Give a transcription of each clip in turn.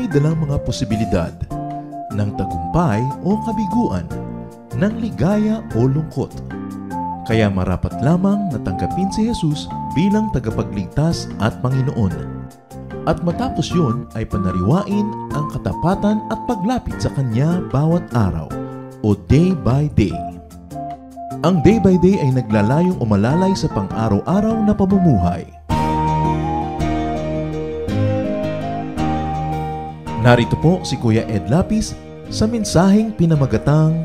dalang mga posibilidad ng tagumpay o kabiguan, ng ligaya o lungkot. Kaya marapat lamang na tanggapin si Jesus bilang tagapagligtas at Panginoon. At matapos yun ay panariwain ang katapatan at paglapit sa Kanya bawat araw o day by day. Ang day by day ay naglalayong umalalay sa pang-araw-araw na pamumuhay. Narito po si Kuya Ed Lapis sa mensaheng pinamagatang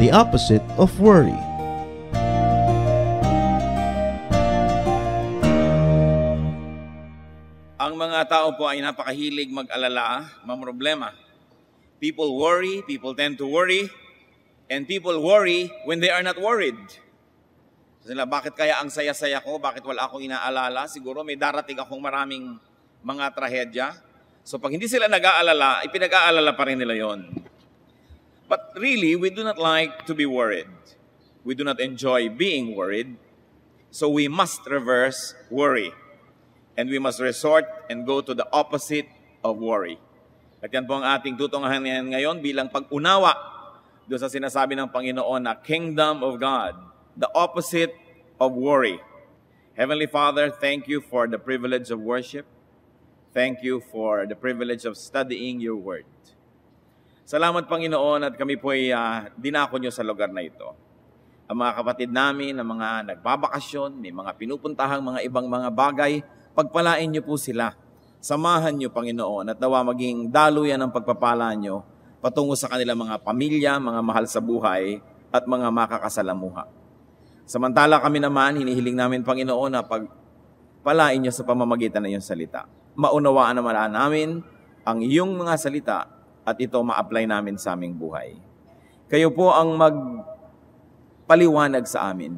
The Opposite of Worry. Ang mga tao po ay napakahilig mag-alala, mamroblema. People worry, people tend to worry, and people worry when they are not worried. Sila, bakit kaya ang saya-saya ko? Bakit wala akong inaalala? Siguro may darating akong maraming mga trahedya. So pag hindi sila nag-aalala, ipinag-aalala pa rin nila yon. But really, we do not like to be worried. We do not enjoy being worried. So we must reverse worry. And we must resort and go to the opposite of worry. At yan po ang ating tutungahan ngayon bilang pag-unawa doon sa sinasabi ng Panginoon na Kingdom of God, the opposite of worry. Heavenly Father, thank you for the privilege of worship. Thank you for the privilege of studying your word. Salamat, Panginoon, at kami po ay dinako nyo sa lugar na ito. Ang mga kapatid namin, ang mga nagbabakasyon, may mga pinupuntahang mga ibang mga bagay, pagpalain nyo po sila. Samahan nyo, Panginoon, at nawa maging daluyan ng pagpapala nyo patungo sa kanilang mga pamilya, mga mahal sa buhay, at mga makakasalamuha. Samantala kami naman, hinihiling namin, Panginoon, na pagpalain nyo sa pamamagitan ng iyong salita. Maunawaan naman namin ang iyong mga salita at ito ma-apply namin sa aming buhay. Kayo po ang magpaliwanag sa amin.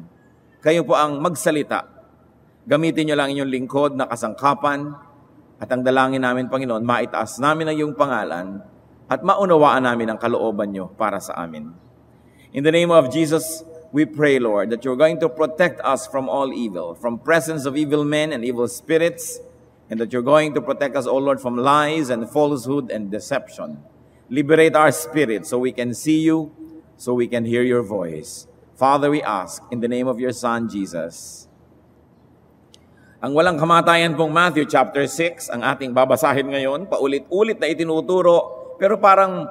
Kayo po ang magsalita. Gamitin nyo lang inyong lingkod na kasangkapan at ang dalangin namin, Panginoon, maitaas namin ang iyong pangalan at maunawaan namin ang kalooban nyo para sa amin. In the name of Jesus, we pray, Lord, that you're going to protect us from all evil, from presence of evil men and evil spirits, and that you're going to protect us, O Lord, from lies and falsehood and deception. Liberate our spirit so we can see you, so we can hear your voice. Father, we ask in the name of your Son, Jesus. Ang walang kamatayan pong Matthew chapter 6, ang ating babasahin ngayon, paulit-ulit na itinuturo, pero parang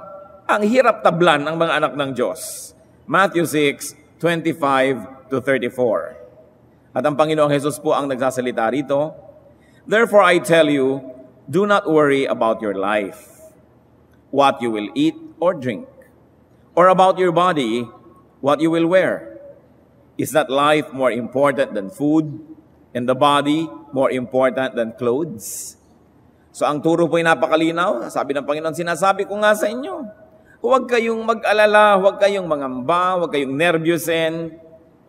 ang hirap tablan ng mga anak ng Diyos. Matthew 6, 25 to 34. At ang Panginoong Jesus po ang nagsasalita rito. Therefore I tell you, do not worry about your life, what you will eat or drink, or about your body, what you will wear. Is not life more important than food, and the body more important than clothes? So ang turo po ay napakalinaw. Sabi ng Panginoon, sinasabi ko nga sa inyo, huwag kayong mag-alala, huwag kayong mangamba, huwag kayong nervyusin,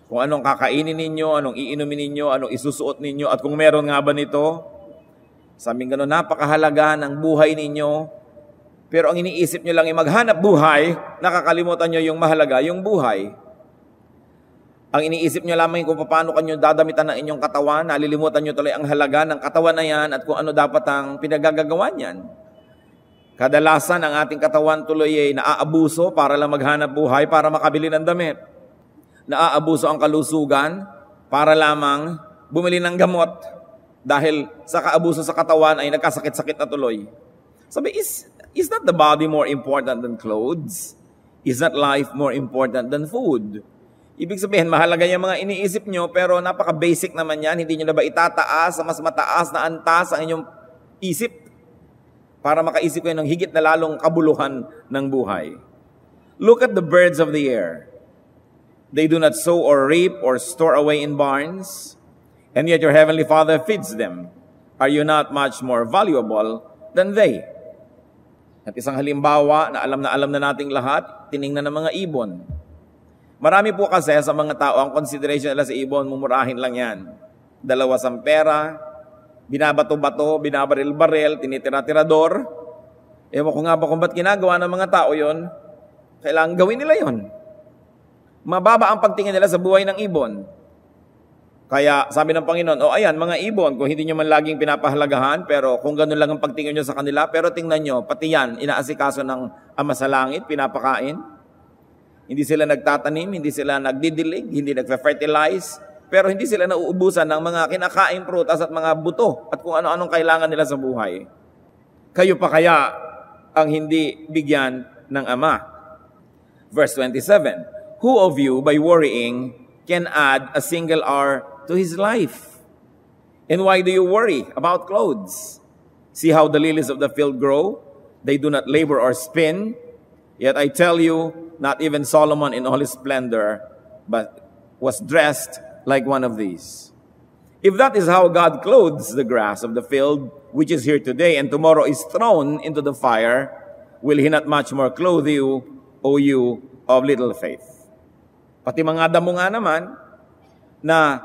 kung anong kakainin ninyo, anong iinumin ninyo, anong isusuot ninyo, at kung meron nga ba nito. Sabing gano'n, napakahalaga ng buhay ninyo. Pero ang iniisip nyo lang ay maghanap buhay, nakakalimutan nyo yung mahalaga, yung buhay. Ang iniisip nyo lamang kung paano kanyo dadamitan ng inyong katawan, nalilimutan nyo tuloy ang halaga ng katawan na yan at kung ano dapat ang pinagagagawa niyan. Kadalasan ang ating katawan tuloy ay naaabuso para lang maghanap buhay, para makabili ng damit. Naaabuso ang kalusugan para lamang bumili ng gamot dahil sa kaabuso sa katawan ay nagkasakit-sakit na tuloy. Sabi, is not the body more important than clothes? Is not life more important than food? Ibig sabihin, mahalaga yung mga iniisip nyo, pero napaka-basic naman yan. Hindi nyo na ba itataas sa mas mataas na antas ang inyong isip para makaisip kayo ng higit na lalong kabuluhan ng buhay? Look at the birds of the air. They do not sow or reap or store away in barns, and yet your heavenly Father feeds them. Are you not much more valuable than they? At isang halimbawa na alam na nating lahat, tiningnan ng mga ibon. Marami po kasi sa mga tao, ang consideration nila sa ibon, mumurahin lang yan. 2 pera, binabato-bato, binabaril-baril, tinitira-tirador. Ewan ko nga ba kung ba't ginagawa ng mga tao yon? Kailangan gawin nila yon. Mababa ang pagtingin nila sa buhay ng ibon. Kaya sabi ng Panginoon, ayan, mga ibon, kung hindi nyo man laging pinapahalagahan, pero kung ganun lang ang pagtingin nyo sa kanila, pero tingnan nyo, pati yan, inaasikaso ng Ama sa Langit, pinapakain. Hindi sila nagtatanim, hindi sila nagdidilig, hindi nagfe-fertilize, pero hindi sila nauubusan ng mga kinakain prutas at mga buto at kung ano-anong kailangan nila sa buhay. Kayo pa kaya ang hindi bigyan ng Ama? Verse 27, who of you, by worrying, can add a single hour to his life? And why do you worry about clothes? See how the lilies of the field grow? They do not labor or spin. Yet I tell you, not even Solomon in all his splendor but was dressed like one of these. If that is how God clothes the grass of the field, which is here today and tomorrow is thrown into the fire, will he not much more clothe you, O you of little faith? Pati mga damo nga naman, na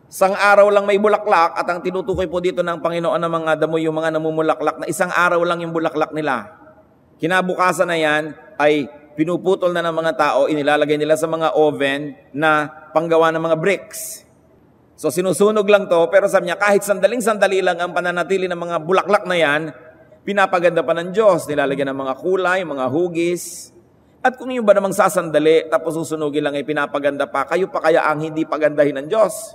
isang araw lang may bulaklak at ang tinutukoy po dito ng Panginoon ng mga damo yung mga namumulaklak na isang araw lang yung bulaklak nila. Kinabukasan na yan ay pinuputol na ng mga tao, inilalagay nila sa mga oven na panggawa ng mga bricks. So sinusunog lang to, pero sabi niya kahit sandaling-sandali lang ang pananatili ng mga bulaklak na yan, pinapaganda pa ng Diyos, nilalagyan ng mga kulay, mga hugis. At kung yung ba namang sasandali, tapos susunugin lang ay pinapaganda pa, kayo pa kaya ang hindi pagandahin ng Diyos?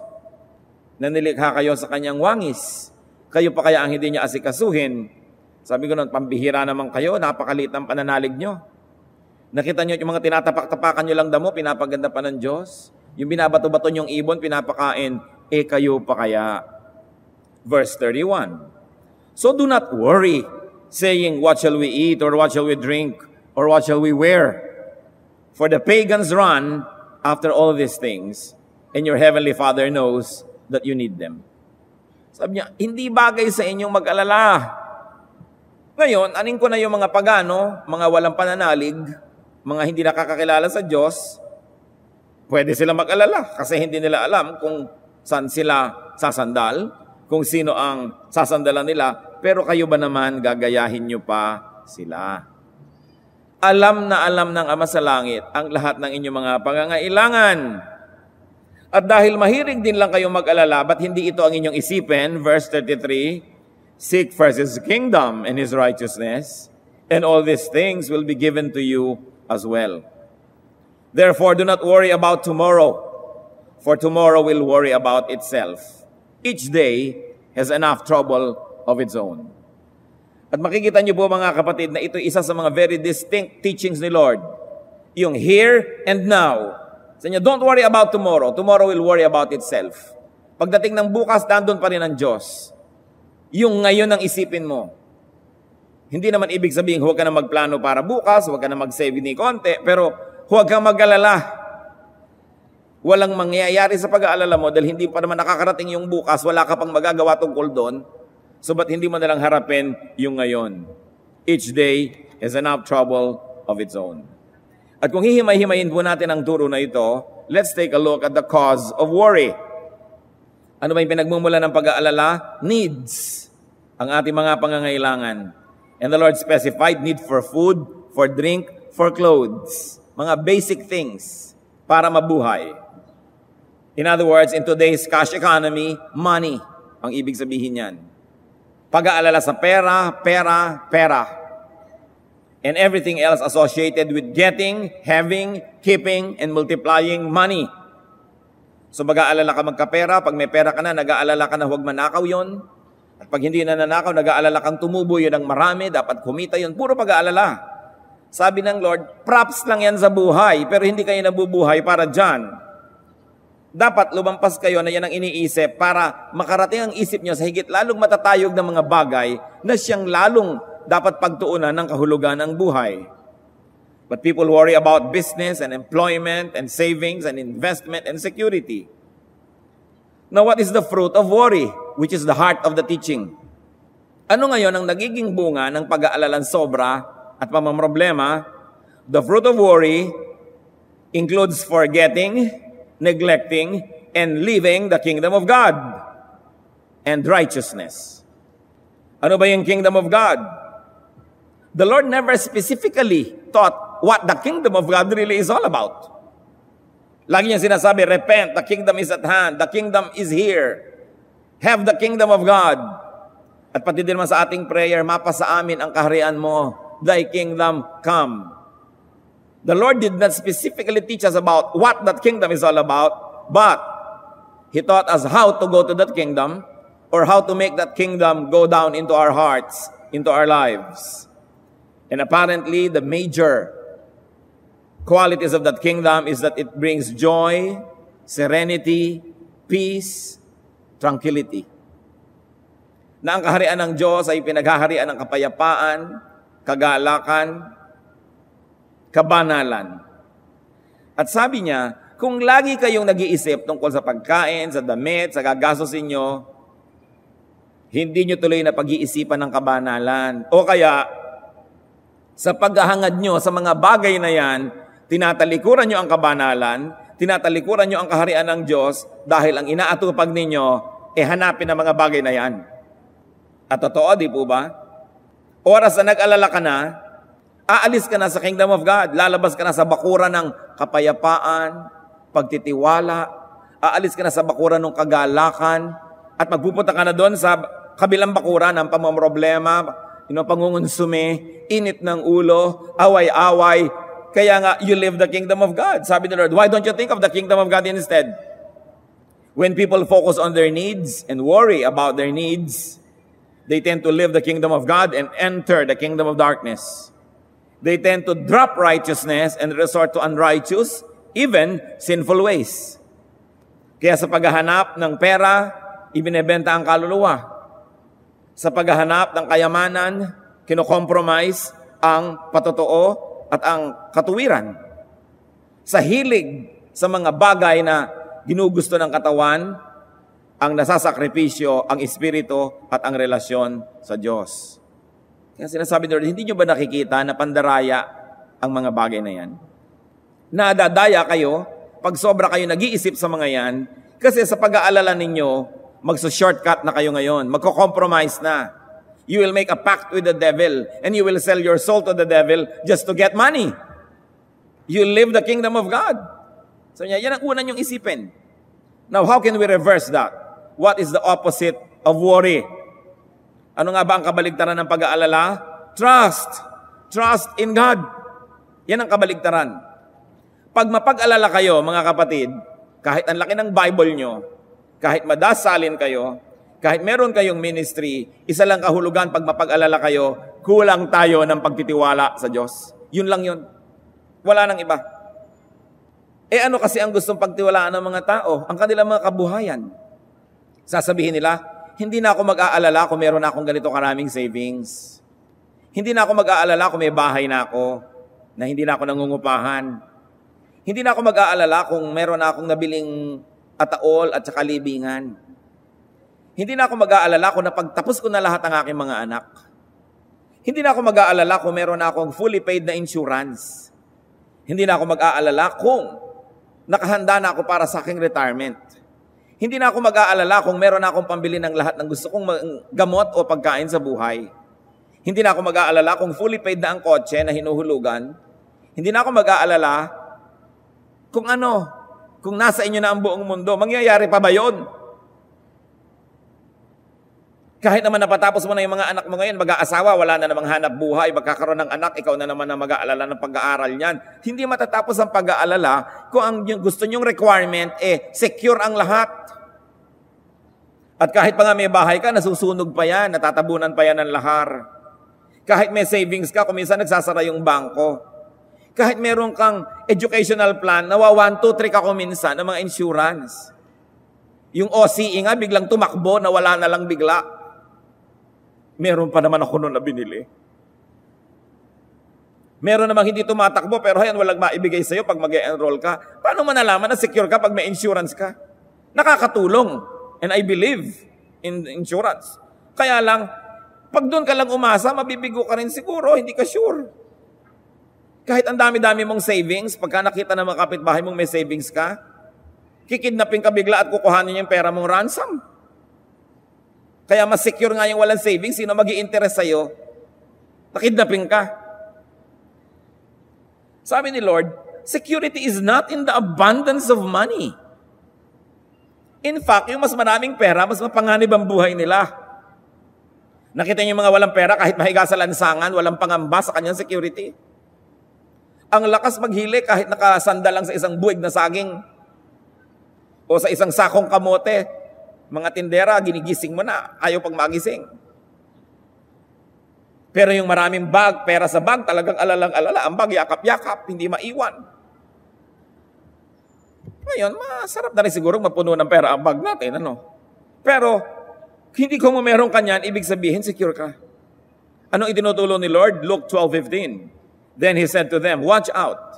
Na nilikha kayo sa kanyang wangis. Kayo pa kaya ang hindi niya asikasuhin? Sabi ko nun, pambihira naman kayo, napakaliit ng pananalig nyo. Nakita nyo yung mga tinatapak-tapakan nyo lang damo, pinapaganda pa ng Diyos. Yung binabato-bato nyong ibon, pinapakain, kayo pa kaya? Verse 31. So do not worry, saying, what shall we eat, or what shall we drink, or what shall we wear? For the pagans run after all these things, and your heavenly Father knows that you need them. Sabi niya, hindi bagay sa inyong mag-alala. Ngayon, aning ko na yung mga pagano, mga walang pananalig, mga hindi nakakakilala sa Diyos, pwede sila mag-alala kasi hindi nila alam kung saan sila sasandal, kung sino ang sasandalan nila, pero kayo ba naman gagayahin nyo pa sila? Alam na alam ng Ama sa Langit ang lahat ng inyong mga pangangailangan. At dahil mahilig din lang kayong mag-alala, ba't hindi ito ang inyong isipin? Verse 33, seek first His kingdom and His righteousness, and all these things will be given to you as well. Therefore, do not worry about tomorrow, for tomorrow will worry about itself. Each day has enough trouble of its own. At makikita niyo po mga kapatid na ito isa sa mga very distinct teachings ni Lord. Yung here and now. Sa inyo, don't worry about tomorrow. Tomorrow will worry about itself. Pagdating ng bukas, nandun pa rin ang Diyos. Yung ngayon ang isipin mo. Hindi naman ibig sabihin, huwag ka na magplano para bukas, huwag ka na mag-save ni konti, pero huwag kang mag-alala. Walang mangyayari sa pag-aalala mo dahil hindi pa naman nakakarating yung bukas, wala ka pang magagawa tungkol doon, so ba't hindi mo nalang harapin yung ngayon? Each day has enough trouble of its own. At kung hihimay-himayin po natin ang turo na ito, let's take a look at the cause of worry. Ano ba yung pinagmumula ng pag-aalala? Needs. Ang ating mga pangangailangan. And the Lord specified need for food, for drink, for clothes. Mga basic things para mabuhay. In other words, in today's cash economy, money ang ibig sabihin yan. Pag-aalala sa pera, pera, pera. And everything else associated with getting, having, keeping, and multiplying money. So mag-aalala ka magkapera, pag may pera ka na, nag-aalala ka na huwag manakaw yon. At pag hindi na nanakaw, nag-aalala kang tumubo yun ng marami, dapat kumita yun. Puro pag-aalala. Sabi ng Lord, props lang yan sa buhay, pero hindi kayo nabubuhay para dyan. Dapat lumampas kayo na yan ang iniisip para makarating ang isip nyo sa higit lalong matatayog ng mga bagay na siyang lalong dapat pagtuunan ng kahulugan ng buhay. But people worry about business and employment and savings and investment and security. Now, what is the fruit of worry, which is the heart of the teaching? Ano ngayon ang nagiging bunga ng pag-aalalang sobra at pamamroblema? The fruit of worry includes forgetting, neglecting, and leaving the kingdom of God and righteousness. Ano ba yung kingdom of God? The Lord never specifically taught what the kingdom of God really is all about. Lagi niya sinasabi, repent, the kingdom is at hand, the kingdom is here. Have the kingdom of God. At pati din naman sa ating prayer, mapasa amin ang kaharian mo, thy kingdom come. The Lord did not specifically teach us about what that kingdom is all about, but He taught us how to go to that kingdom or how to make that kingdom go down into our hearts, into our lives. And apparently, the major qualities of that kingdom is that it brings joy, serenity, peace, tranquility. Na ang kaharian ng Diyos ay pinaghaharian ng kapayapaan, kagalakan, kabanalan. At sabi niya, kung lagi kayong nag-iisip tungkol sa pagkain, sa damit, sa gagastusin nyo, hindi nyo tuloy na pag-iisipan ng kabanalan. O kaya, sa paghahangad nyo sa mga bagay na yan, tinatalikuran nyo ang kabanalan, tinatalikuran nyo ang kaharian ng Diyos dahil ang inaatupag ninyo, hanapin ang mga bagay na yan. At totoo, di po ba? Oras na nag-alala ka na, aalis ka na sa kingdom of God, lalabas ka na sa bakuran ng kapayapaan, pagtitiwala, aalis ka na sa bakuran ng kagalakan, at magpupunta ka na doon sa kabilang bakuran ng pamamroblema, pangungunsume, init ng ulo, away-away. Kaya nga, you live the kingdom of God. Sabi ni Lord, why don't you think of the kingdom of God instead? When people focus on their needs and worry about their needs, they tend to live the kingdom of God and enter the kingdom of darkness. They tend to drop righteousness and resort to unrighteous, even sinful ways. Kaya sa paghahanap ng pera, ibinebenta ang kaluluwa. Sa paghahanap ng kayamanan, kinokompromise ang patotoo at ang katuwiran. Sa hilig sa mga bagay na ginugusto ng katawan, ang nasasakripisyo, ang espiritu at ang relasyon sa Diyos. Kaya sinasabi ni Lord, hindi nyo ba nakikita na pandaraya ang mga bagay na yan? Nadadaya kayo pag sobra kayo nag-iisip sa mga yan, kasi sa pag-aalala ninyo, magso-shortcut na kayo ngayon, magko-compromise na. You will make a pact with the devil and you will sell your soul to the devil just to get money. You live the kingdom of God. So yan ang una nyong isipin. Now, how can we reverse that? What is the opposite of worry? Ano nga ba ang kabaligtaran ng pag-aalala? Trust. Trust in God. Yan ang kabaligtaran. Pag mapag-alala kayo, mga kapatid, kahit ang laki ng Bible nyo, kahit madasalin kayo, kahit meron kayong ministry, isa lang kahulugan pag mapag-alala kayo, kulang tayo ng pagtitiwala sa Diyos. Yun lang yun. Wala nang iba. Ano kasi ang gustong pagtiwalaan ng mga tao? Ang kanilang mga kabuhayan. Sasabihin nila, hindi na ako mag-aalala kung meron akong ganito karaming savings. Hindi na ako mag-aalala kung may bahay na ako, na hindi na ako nangungupahan. Hindi na ako mag-aalala kung meron na akong nabiling ataol at saka libingan. Hindi na ako mag-aalala kung napagtapos ko na lahat ng aking mga anak. Hindi na ako mag-aalala kung meron na akong fully paid na insurance. Hindi na ako mag-aalala kung nakahanda na ako para sa aking retirement. Hindi na ako mag-aalala kung meron na akong pambili ng lahat ng gusto kong gamot o pagkain sa buhay. Hindi na ako mag-aalala kung fully paid na ang kotse na hinuhulugan. Hindi na ako mag-aalala kung nasa inyo na ang buong mundo. Mangyayari pa ba yun? Kahit naman napatapos mo na yung mga anak mo ngayon, mag-aasawa, wala na namang hanap buhay, magkakaroon ng anak, ikaw na naman ang mag-aalala ng pag-aaral niyan. Hindi matatapos ang pag-aalala kung ang gusto nyong requirement, secure ang lahat. At kahit pa nga may bahay ka, nasusunog pa yan, natatabunan pa yan ng lahar. Kahit may savings ka, kung minsan nagsasara yung bangko. Kahit meron kang educational plan, nawa 1, 2, 3 ka kung minsan ng mga insurance. Yung OCE nga, biglang tumakbo, nawala na lang bigla. Meron pa naman ako noon na binili. Meron namang hindi tumatakbo, pero hayan, walang maibigay sa'yo pag mag-enroll ka. Paano mo nalaman na secure ka pag may insurance ka? Nakakatulong. And I believe in insurance. Kaya lang, pag doon ka lang umasa, mabibigo ka rin siguro, hindi ka sure. Kahit ang dami-dami mong savings, pagka nakita ng mga kapitbahay mong may savings ka, kikidnapin ka bigla at kukuhanin yung pera mong ransom. Kaya mas secure nga yung walang savings, sino mag-i-interest sa'yo? Nakidnapin ka. Sabi ni Lord, security is not in the abundance of money. In fact, yung mas maraming pera, mas mapanganib ang buhay nila. Nakita niyo yung mga walang pera, kahit mahiga sa lansangan, walang pangamba sa kanyang security. Ang lakas maghili kahit nakasanda lang sa isang buwig na saging o sa isang sakong kamote. Mga tindera, ginigising mo na, ayaw pang magising. Pero yung maraming bag, pera sa bag, talagang alalang-alala. Ang bag, yakap-yakap, hindi maiwan. Ngayon, masarap na rin siguro mapuno ng pera ang bag natin, ano? Pero, hindi ko mo meron kanyan, ibig sabihin, secure ka. Anong itinutulong ni Lord? Luke 12:15. Then He said to them, watch out.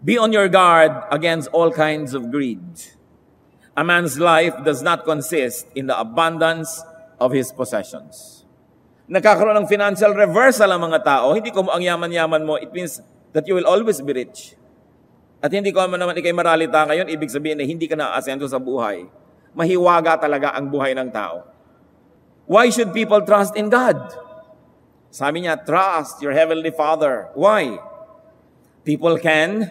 Be on your guard against all kinds of greed. A man's life does not consist in the abundance of his possessions. Nagkakaroon ng financial reversal ang mga tao. Hindi ko mo ang yaman-yaman mo, it means that you will always be rich. At hindi ko naman ikay maralita ngayon, ibig sabihin na hindi ka na-asento sa buhay. Mahiwaga talaga ang buhay ng tao. Why should people trust in God? Sabi niya, trust your Heavenly Father. Why? People can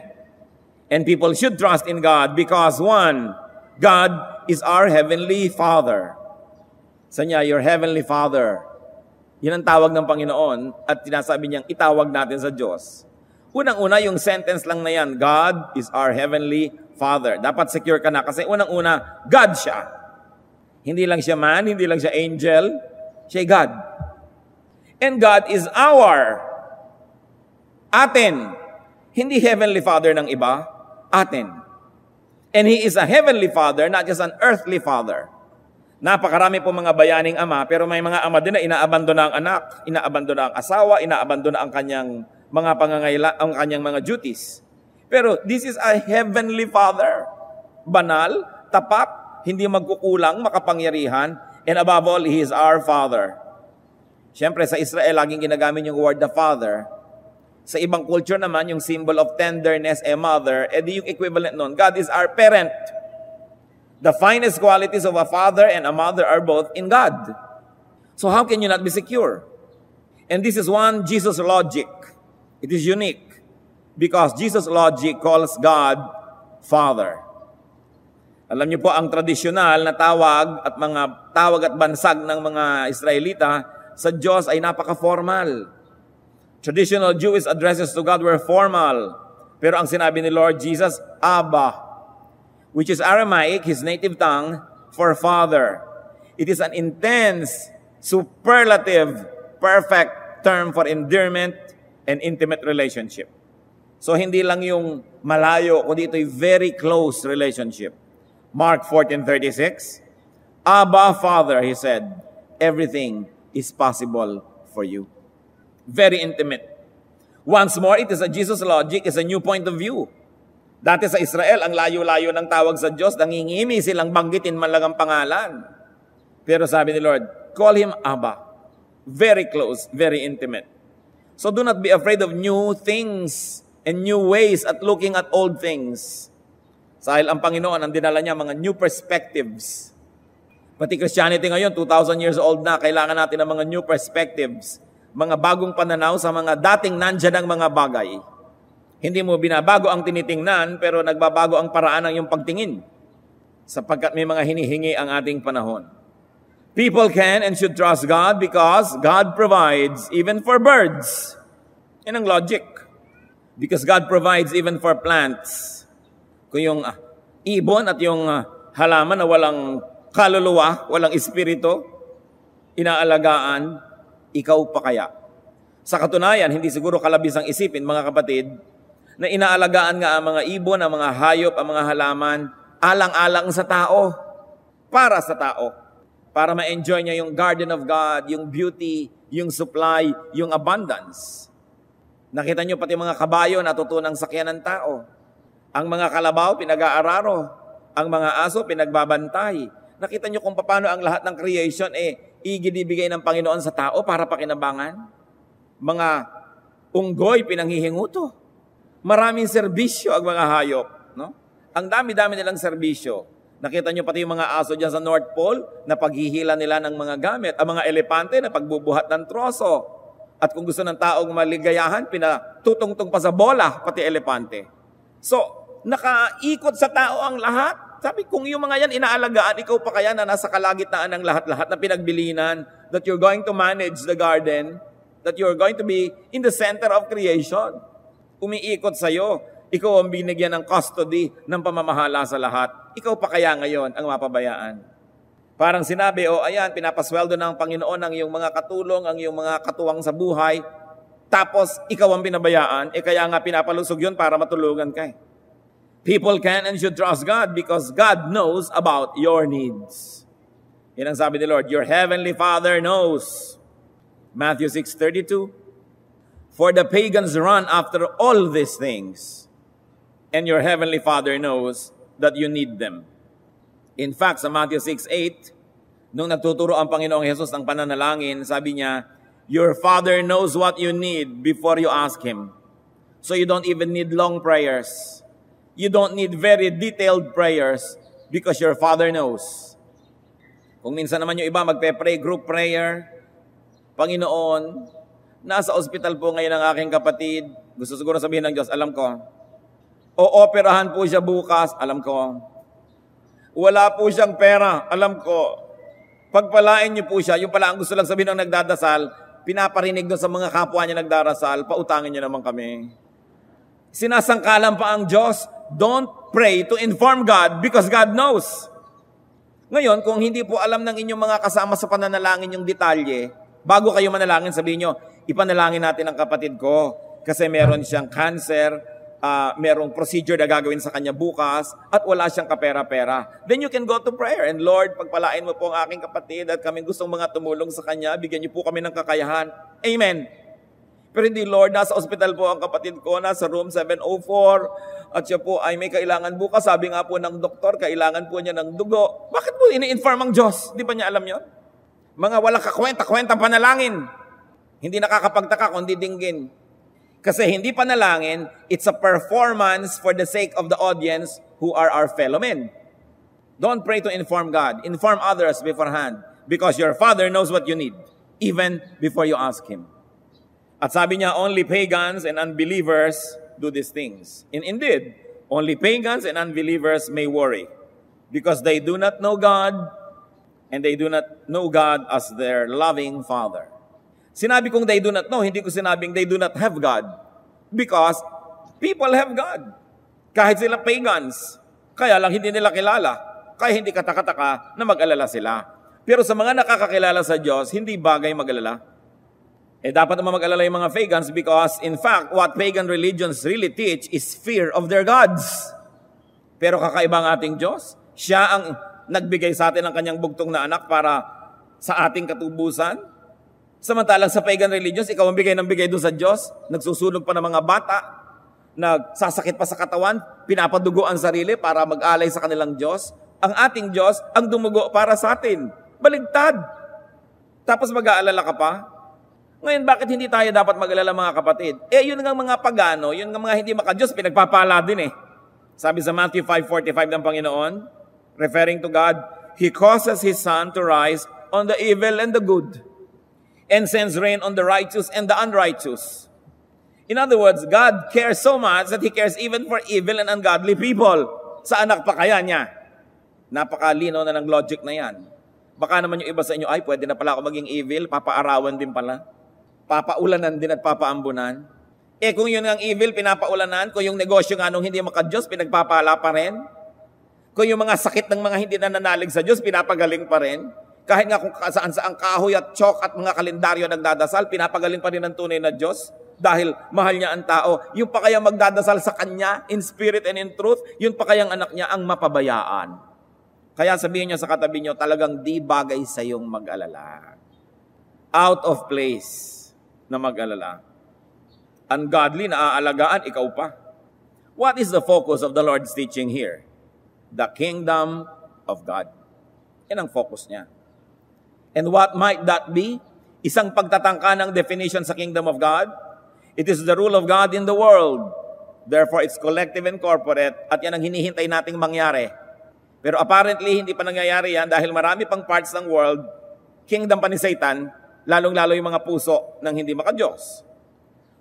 and people should trust in God because one, God is our Heavenly Father. Sa niya, your Heavenly Father. Yan ang tawag ng Panginoon at tinasabi niyang itawag natin sa Diyos. Unang-una, yung sentence lang na yan, God is our Heavenly Father. Dapat secure ka na kasi unang-una, God siya. Hindi lang siya man, hindi lang siya angel, siya God. And God is our, atin. Hindi Heavenly Father ng iba, atin. And He is a Heavenly Father, not just an earthly Father. Napakarami po mga bayaning ama, pero may mga ama din na inaabandona ang anak, inaabandona ang asawa, inaabandona ang kanyang mga ang kanyang mga duties. Pero this is a Heavenly Father. Banal, tapat, hindi magkukulang, makapangyarihan, and above all, He is our Father. Siyempre, sa Israel, laging ginagamit yung word the Father. Sa ibang culture naman, yung symbol of tenderness, a mother, edi yung equivalent nun, God is our parent. The finest qualities of a father and a mother are both in God. So how can you not be secure? And this is one Jesus logic. It is unique because Jesus logic calls God Father. Alam niyo po, ang tradisyonal na tawag at bansag ng mga Israelita sa Diyos ay napaka-formal. Traditional Jewish addresses to God were formal. Pero ang sinabi ni Lord Jesus, Abba, which is Aramaic, His native tongue, for Father. It is an intense, superlative, perfect term for endearment and intimate relationship. So hindi lang yung malayo, kundi ito'y very close relationship. Mark 14:36, Abba, Father, He said, everything is possible for you. Very intimate. Once more, it is a Jesus logic, it's a new point of view. Dati sa Israel, ang layo-layo ng tawag sa Diyos, nangingimi silang banggitin man lang ang pangalan. Pero sabi ni Lord, call Him Abba. Very close, very intimate. So do not be afraid of new things and new ways at looking at old things. Dahil ang Panginoon, ang dinala niya, mga new perspectives. Pati Christianity ngayon, 2,000 years old na, kailangan natin ng mga new perspectives. Mga bagong pananaw sa mga dating nandyan ng mga bagay. Hindi mo binabago ang tinitingnan, pero nagbabago ang paraan ng iyong pagtingin. Sapagkat may mga hinihingi ang ating panahon. People can and should trust God because God provides even for birds. Yan ang logic. Because God provides even for plants. Kung yung ibon at yung halaman na walang kaluluwa, walang espiritu, inaalagaan, ikaw pa kaya? Sa katunayan, hindi siguro kalabisang isipin, mga kapatid, na inaalagaan nga ang mga ibon, ang mga hayop, ang mga halaman, alang-alang sa tao, para sa tao. Para ma-enjoy niya yung garden of God, yung beauty, yung supply, yung abundance. Nakita niyo pati mga kabayo natutunang sakyan ng tao. Ang mga kalabaw, pinag-aararo. Ang mga aso, pinagbabantay. Nakita niyo kung paano ang lahat ng creation iginibigay ng Panginoon sa tao para pakinabangan. Mga unggoy, pinanghihinguto. Maraming serbisyo ang mga hayop. No? Ang dami-dami nilang serbisyo. Nakita nyo pati yung mga aso dyan sa North Pole na paghihila nila ng mga gamit. Ang mga elepante na pagbubuhat ng troso. At kung gusto ng taong maligayahan, pinatutungtong pa sa bola, pati elepante. So, nakaikot sa tao ang lahat. Sabi, kung yung mga yan inaalagaan, ikaw pa kaya na nasa kalagitnaan ng lahat-lahat na pinagbilinan, that you're going to manage the garden, that you're going to be in the center of creation. Umiikot sa'yo. Ikaw ang binigyan ng custody ng pamamahala sa lahat. Ikaw pa kaya ngayon ang mapabayaan. Parang sinabi, ayan, pinapasweldo ng Panginoon ang iyong mga katulong, ang iyong mga katuwang sa buhay, tapos ikaw ang binabayaan, kaya nga pinapalusog yun para matulungan ka. People can and should trust God because God knows about your needs. Yan ang sabi ni Lord, your heavenly Father knows. Matthew 6:32, for the pagans run after all these things, and your heavenly Father knows that you need them. In fact, sa Matthew 6:8, nung nagtuturo ang Panginoong Jesus ng pananalangin, sabi niya, your Father knows what you need before you ask Him. So you don't even need long prayers. You don't need very detailed prayers because your Father knows. Kung minsan naman yung iba magpe-pray, group prayer, Panginoon, nasa ospital po ngayon ang aking kapatid. Gusto siguro sabihin ng Diyos, alam ko. O-operahan po siya bukas, alam ko. Wala po siyang pera, alam ko. Pagpalain niyo po siya, yung pala ang gusto lang sabihin ng nagdadasal, pinaparinig doon sa mga kapwa niya nagdarasal, pautangin niyo naman kami. Sinasangkalan pa ang Diyos, don't pray to inform God because God knows. Ngayon, kung hindi po alam ng inyong mga kasama sa pananalangin yung detalye, bago kayo manalangin, sabihin nyo, ipanalangin natin ang kapatid ko kasi meron siyang cancer, merong procedure na gagawin sa kanya bukas, at wala siyang kapera-pera. Then you can go to prayer. And Lord, pagpalain mo po ang aking kapatid at kami gustong mga tumulong sa kanya, bigyan niyo po kami ng kakayahan. Amen. Pero hindi, Lord, nasa ospital po ang kapatid ko, nasa room 704, at siya po ay may kailangan bukas. Sabi nga po ng doktor, kailangan po niya ng dugo. Bakit po ini-inform ang Diyos? Di ba niya alam yon? Mga walang kakwenta-kwentang panalangin. Hindi nakakapagtaka kundi dinggin. Kasi hindi panalangin, it's a performance for the sake of the audience who are our fellow men. Don't pray to inform God. Inform others beforehand because your Father knows what you need even before you ask Him. At sabi niya, only pagans and unbelievers do these things. And indeed, only pagans and unbelievers may worry because they do not know God and they do not know God as their loving Father. Sinabi kong they do not know, hindi ko sinabing they do not have God because people have God. Kahit sila pagans, kaya lang hindi nila kilala, kaya hindi kataka-taka na mag-alala sila. Pero sa mga nakakakilala sa Diyos, hindi bagay mag-alala. Dapat naman mag-alala yung mga pagans because, in fact, what pagan religions really teach is fear of their gods. Pero kakaiba ang ating Diyos. Siya ang nagbigay sa atin ng kanyang bugtong na anak para sa ating katubusan. Samantalang sa pagan religions, ikaw ang bigay ng bigay doon sa Diyos. Nagsusunog pa ng mga bata. Nagsasakit pa sa katawan. Pinapadugo ang sarili para mag-alay sa kanilang Diyos. Ang ating Diyos ang dumugo para sa atin. Baligtad. Tapos mag-aalala ka pa. Ngayon, bakit hindi tayo dapat mag-alala mga kapatid? Yun nga mga pagano, yun nga mga hindi maka-Diyos, pinagpapala din eh. Sabi sa Matthew 5:45 ng Panginoon, referring to God, He causes His sun to rise on the evil and the good, and sends rain on the righteous and the unrighteous. In other words, God cares so much that He cares even for evil and ungodly people. Sa anak pa kaya niya? Napakalino na ng logic na yan. Baka naman yung iba sa inyo, ay pwede na pala ako maging evil, papaarawan din pala. Papaulanan din at papaambunan. Kung yun ang evil, pinapaulanan. Kung yung negosyo nga nung hindi maka-Diyos, pinagpapala pa rin. Kung yung mga sakit ng mga hindi nananalig sa Diyos, pinapagaling pa rin. Kahit nga kung saan-saan kahoy at chalk at mga kalendaryo nagdadasal, pinapagaling pa rin ang tunay na Diyos dahil mahal niya ang tao. Yung pa kayang magdadasal sa Kanya in spirit and in truth, yun pa kayang anak niya ang mapabayaan. Kaya sabihin niyo sa katabi niyo, talagang di bagay sa iyong mag-alala. Out of place na mag-alala. Ungodly na aalagaan, ikaw pa. What is the focus of the Lord's teaching here? The kingdom of God. Yan ang focus niya. And what might that be? Isang pagtatangka ng definition sa kingdom of God. It is the rule of God in the world. Therefore, it's collective and corporate. At yan ang hinihintay nating mangyari. Pero apparently, hindi pa nangyayari yan dahil marami pang parts ng world, kingdom pa ni Satan, lalong-lalo yung mga puso ng hindi maka-Diyos.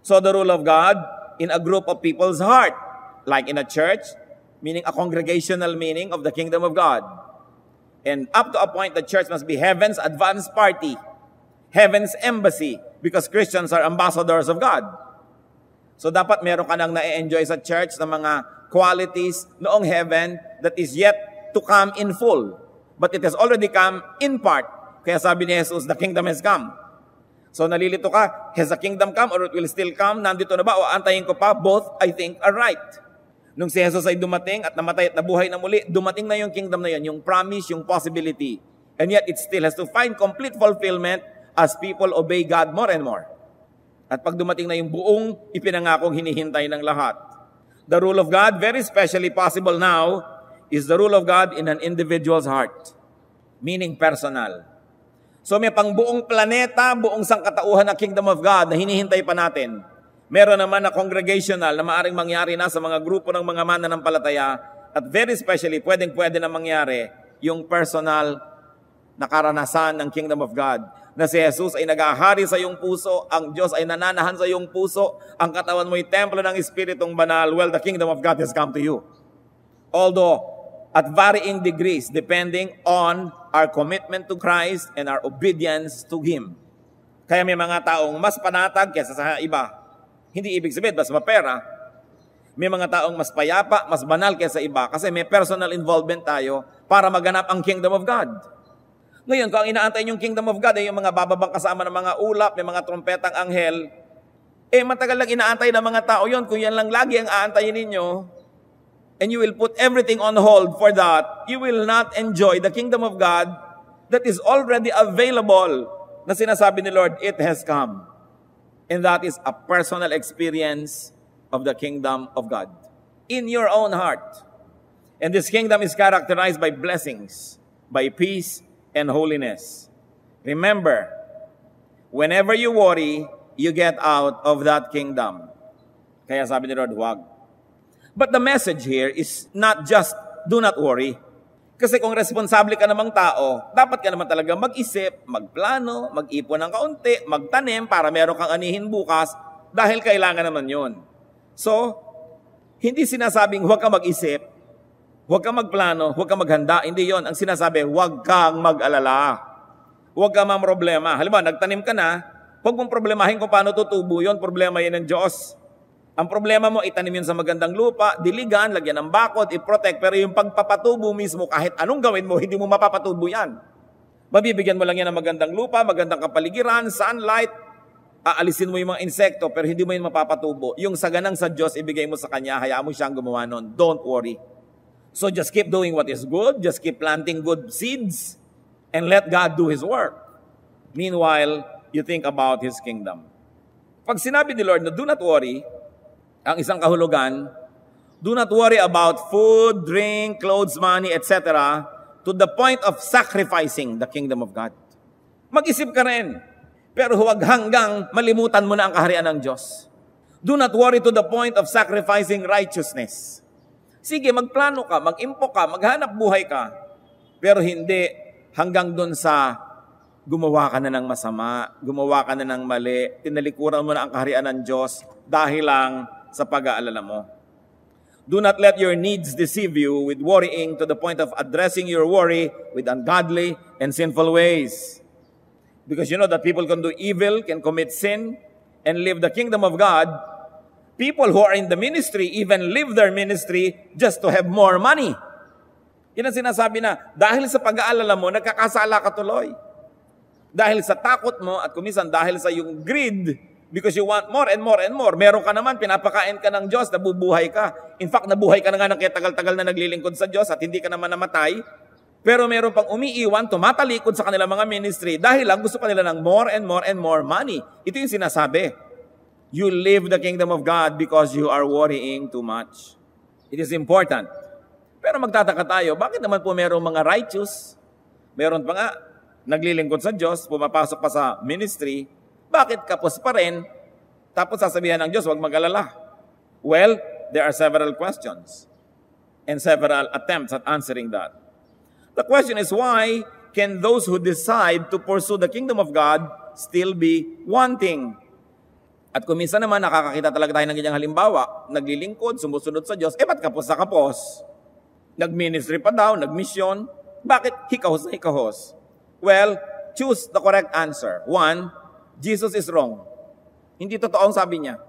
So the rule of God in a group of people's heart. like in a church, meaning a congregational meaning of the kingdom of God. And up to a point, the church must be heaven's advance party, heaven's embassy, because Christians are ambassadors of God. So dapat meron ka nang na-enjoy sa church na mga qualities noong heaven that is yet to come in full. But it has already come in part. Kaya sabi ni Jesus, the kingdom has come. So nalilito ka, has the kingdom come or it will still come? Nandito na ba o antayin ko pa? Both, I think, are right. Nung si Jesus ay dumating at namatay at nabuhay na muli, dumating na yung kingdom na yun, yung promise, yung possibility. And yet it still has to find complete fulfillment as people obey God more and more. At pag dumating na yung buong ipinangakong hinihintay ng lahat. The rule of God, very specially possible now, is the rule of God in an individual's heart. Meaning personal. So may pang buong planeta, buong sangkatauhan ng kingdom of God na hinihintay pa natin. Meron naman na congregational na maaring mangyari na sa mga grupo ng mga mananampalataya. At very specially, pwede na mangyari yung personal na karanasan ng kingdom of God. Na si Jesus ay nag-ahari sa iyong puso, ang Diyos ay nananahan sa iyong puso, ang katawan mo'y templo ng Espiritong Banal, well, the kingdom of God has come to you. Although, at varying degrees, depending on our commitment to Christ and our obedience to Him. Kaya may mga taong mas panatag kaysa sa iba. Hindi ibig sabihin, mas mapera. May mga taong mas payapa, mas banal kaysa iba, kasi may personal involvement tayo para maganap ang kingdom of God. Ngayon, kung ang inaantay yung kingdom of God ay yung mga bababang kasama ng mga ulap, may mga trompetang anghel, matagal lang inaantay ng mga tao yon. Kung yan lang lagi ang aantayin ninyo, and you will put everything on hold for that, you will not enjoy the kingdom of God that is already available na sinasabi ni Lord, it has come. And that is a personal experience of the kingdom of God in your own heart. And this kingdom is characterized by blessings, by peace, and holiness. Remember, whenever you worry, you get out of that kingdom. Kaya sabi ni Lord, huwag. But the message here is not just, do not worry. Kasi kung responsable ka namang tao, dapat ka naman talaga mag-isip, magplano, mag-ipon ng kaunti, magtanim para meron kang anihin bukas dahil kailangan naman yun. So, hindi sinasabing huwag ka mag-isip, huwag kang magplano, huwag kang maghanda. Hindi yon. Ang sinasabi, huwag kang mag-alala. Huwag kang mamroblema. Halimbawa, nagtanim ka na, huwag mong problemahin kung paano tutubo yon. Problema yan ng Diyos. Ang problema mo, itanim yun sa magandang lupa, diligan, lagyan ng bakod, i-protect. Pero yung pagpapatubo mismo, kahit anong gawin mo, hindi mo mapapatubo yan. Mabibigyan mo lang yan ng magandang lupa, magandang kapaligiran, sunlight, aalisin mo yung mga insekto, pero hindi mo yun mapapatubo. Yung saganang sa Diyos, ibigay mo sa Kanya, hayaan mo siyang gumawa nun. Don't worry. So just keep doing what is good, just keep planting good seeds, and let God do His work. Meanwhile, you think about His kingdom. Pag sinabi ni Lord na do not worry, ang isang kahulugan, do not worry about food, drink, clothes, money, etc. to the point of sacrificing the kingdom of God. Mag-isip ka rin, pero huwag hanggang malimutan mo na ang kaharian ng Diyos. Do not worry to the point of sacrificing righteousness. Sige, magplano ka, mag-impo ka, maghanap buhay ka. Pero hindi hanggang dun sa gumawa ka na ng masama, gumawa ka na ng mali, tinalikuran mo na ang kaharian ng Diyos dahil lang sa pag-aalala mo. Do not let your needs deceive you with worrying to the point of addressing your worry with ungodly and sinful ways. Because you know that people can do evil, can commit sin, and live the kingdom of God. People who are in the ministry even leave their ministry just to have more money. Yan ang sinasabi na, dahil sa pag-aalala mo, nagkakasala ka tuloy. Dahil sa takot mo at kuminsan dahil sa yung greed, because you want more and more and more. Meron ka naman, pinapakain ka ng Diyos, nabubuhay ka. In fact, nabuhay ka na nga ng kaya tagal-tagal na naglilingkod sa Diyos at hindi ka naman namatay. Pero meron pang umiiwan, tumatalikod sa kanilang mga ministry dahil lang gusto pa nila ng more and more and more money. Ito yung sinasabi. You live the kingdom of God because you are worrying too much. It is important. Pero magtataka tayo, bakit naman po merong mga righteous? Meron pa nga, naglilingkod sa Diyos, pumapasok pa sa ministry, bakit kapos pa rin? Tapos sasabihan ng Diyos, huwag mag-alala. Well, there are several questions and several attempts at answering that. The question is, why can those who decide to pursue the kingdom of God still be wanting? At kung minsan naman nakakakita talaga tayo ng ganyang halimbawa, naglilingkod, sumusunod sa Diyos, ba't kapos sa kapos? Nag-ministry pa daw, nag-mission, bakit hikahos na hikahos? Well, choose the correct answer. 1, Jesus is wrong. Hindi totoo ang sabi niya.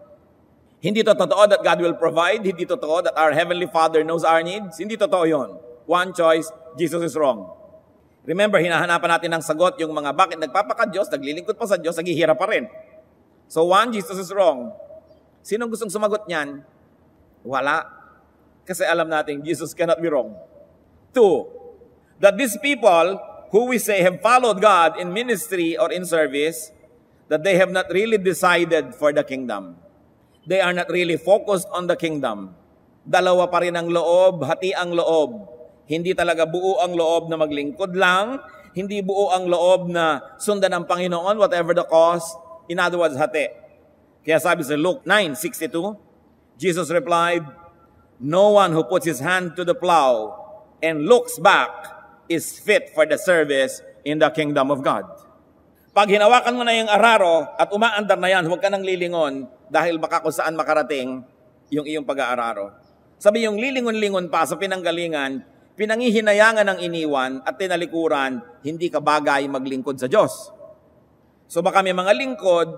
Hindi to totoo that God will provide. Hindi totoo that our Heavenly Father knows our needs. Hindi totoo yon. One choice, Jesus is wrong. Remember, hinahanapan natin ng sagot yung mga bakit nagpapaka-Diyos, naglilingkod pa sa Diyos, naghihirap pa rin. So 1, Jesus is wrong. Sinong gustong sumagot niyan? Wala. Kasi alam natin, Jesus cannot be wrong. 2, that these people who we say have followed God in ministry or in service, that they have not really decided for the kingdom. They are not really focused on the kingdom. Dalawa pa rin ang loob, hati ang loob. Hindi talaga buo ang loob na maglingkod lang. Hindi buo ang loob na sundan ang Panginoon, whatever the cost. In other words, hati. Kaya sabi sa Luke 9:62, Jesus replied, "No one who puts his hand to the plow and looks back is fit for the service in the kingdom of God." Pag hinawakan mo na yung araro at umaandar na yan, huwag ka nang lilingon dahil baka kung saan makarating yung iyong pag-aararo. Sabi yung lilingon-lingon pa sa pinanggalingan, pinangihinayangan ng iniwan at tinalikuran, hindi ka bagay maglingkod sa Diyos. So baka may mga lingkod,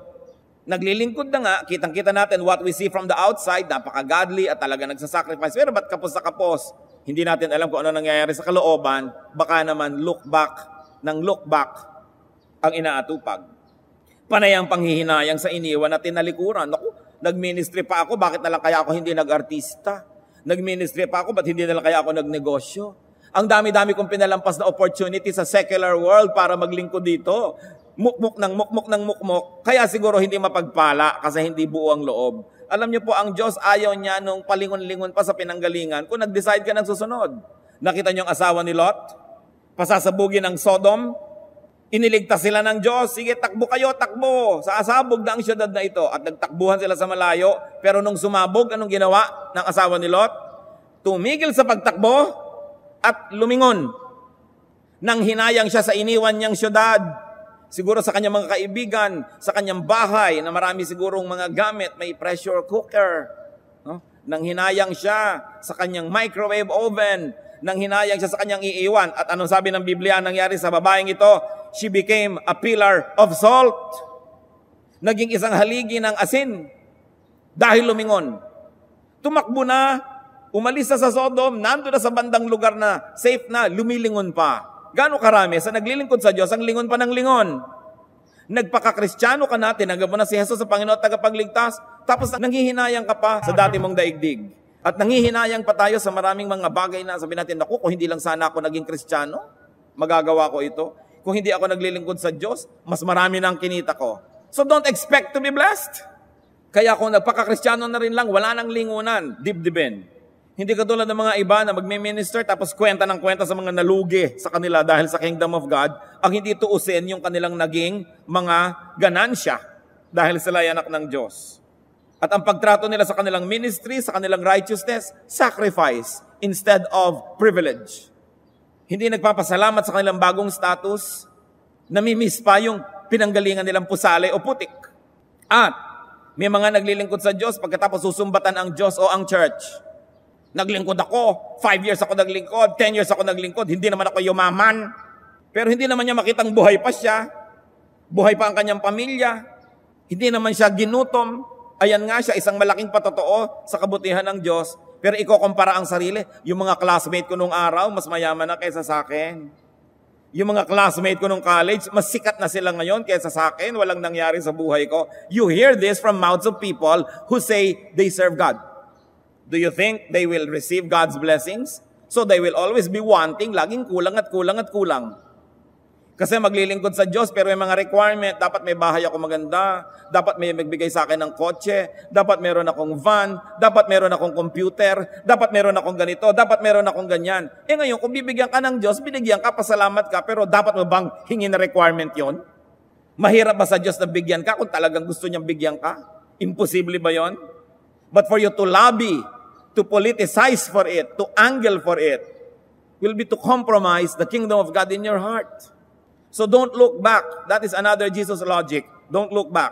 naglilingkod na nga, kitang-kita natin what we see from the outside, napaka-godly at talaga nagsasacrifice. Pero ba't kapos sa kapos? Hindi natin alam kung ano nangyayari sa kalooban, baka naman look back ang inaatupag. Panay ang panghihinayang sa iniwan at tinalikuran. Naku, nag-ministry pa ako, bakit nalang kaya ako hindi nag-artista? Nag-ministry pa ako, ba't hindi nalang kaya ako nagnegosyo? Ang dami-dami kong pinalampas na opportunity sa secular world para maglingkod dito. Mukmuk ng mukmuk. Kaya siguro hindi mapagpala kasi hindi buo ang loob. Alam niyo po, ang Diyos ayaw niya nung palingon-lingon pa sa pinanggalingan kung nag-decide ka ng susunod. Nakita niyo ang asawa ni Lot? Pasasabugin ng Sodom? Iniligtas sila ng Diyos. Sige, takbo kayo, takbo. Saasabog na ang syudad na ito. At nagtakbuhan sila sa malayo. Pero nung sumabog, anong ginawa ng asawa ni Lot? Tumigil sa pagtakbo at lumingon. Nang hinayang siya sa iniwan niyang syudad. Siguro sa kanyang mga kaibigan, sa kanyang bahay, na marami sigurong mga gamit, may pressure cooker. No? Nang hinayang siya sa kanyang microwave oven. Nang hinayang siya sa kanyang iiwan. At anong sabi ng Biblia nangyari sa babaeng ito? She became a pillar of salt. Naging isang haligi ng asin dahil lumingon. Tumakbo na, umalis na sa Sodom, nando na sa bandang lugar na safe na, lumilingon pa. Gaano karami sa naglilingkod sa Diyos ang lingon pa ng lingon? Nagpaka-Kristiyano ka na, tinanggap mo na si Jesus sa Panginoon at tagapagligtas, tapos nanghihinayang ka pa sa dati mong daigdig. At nanghihinayang pa tayo sa maraming mga bagay na sabi natin, naku, kung hindi lang sana ako naging Kristiyano, magagawa ko ito. Kung hindi ako naglilingkod sa Diyos, mas marami na ang kinita ko. So don't expect to be blessed. Kaya kung nagpaka-Kristiyano na rin lang, wala nang lingunan, dibdibin. Hindi katulad ng mga iba na magme-minister tapos kwenta sa mga nalugi sa kanila dahil sa kingdom of God, ang hindi tuusin yung kanilang naging mga ganansya dahil sila ay anak ng Diyos. At ang pagtrato nila sa kanilang ministry, sa kanilang righteousness, sacrifice instead of privilege. Hindi nagpapasalamat sa kanilang bagong status, namimiss pa yung pinanggalingan nilang pusali o putik. At may mga naglilingkod sa Diyos pagkatapos susumbatan ang Diyos o ang church. Naglingkod ako, 5 years ako naglingkod, 10 years ako naglingkod, hindi naman ako yumaman. Pero hindi naman niya makitang buhay pa siya, buhay pa ang kanyang pamilya, hindi naman siya ginutom. Ayan nga siya, isang malaking patotoo sa kabutihan ng Diyos. Pero ikukumpara ang sarili, yung mga classmate ko nung araw, mas mayaman na kaysa sa akin. Yung mga classmate ko nung college, mas sikat na sila ngayon kaysa sa akin, walang nangyari sa buhay ko. You hear this from mouths of people who say they serve God. Do you think they will receive God's blessings? So they will always be wanting, laging kulang at kulang at kulang. Kasi maglilingkod sa Diyos, pero may mga requirement. Dapat may bahay ako maganda. Dapat may magbigay sa akin ng kotse. Dapat meron akong van. Dapat meron akong computer. Dapat meron akong ganito. Dapat meron akong ganyan. Ngayon, kung bibigyan ka ng Diyos, binigyan ka, pasalamat ka, pero dapat mo bang hingin na requirement yon? Mahirap ba sa Diyos na bigyan ka kung talagang gusto niyang bigyan ka? Imposible ba yon? But for you to lobby, to politicize for it, to angle for it, will be to compromise the kingdom of God in your heart. So don't look back. That is another Jesus logic. Don't look back.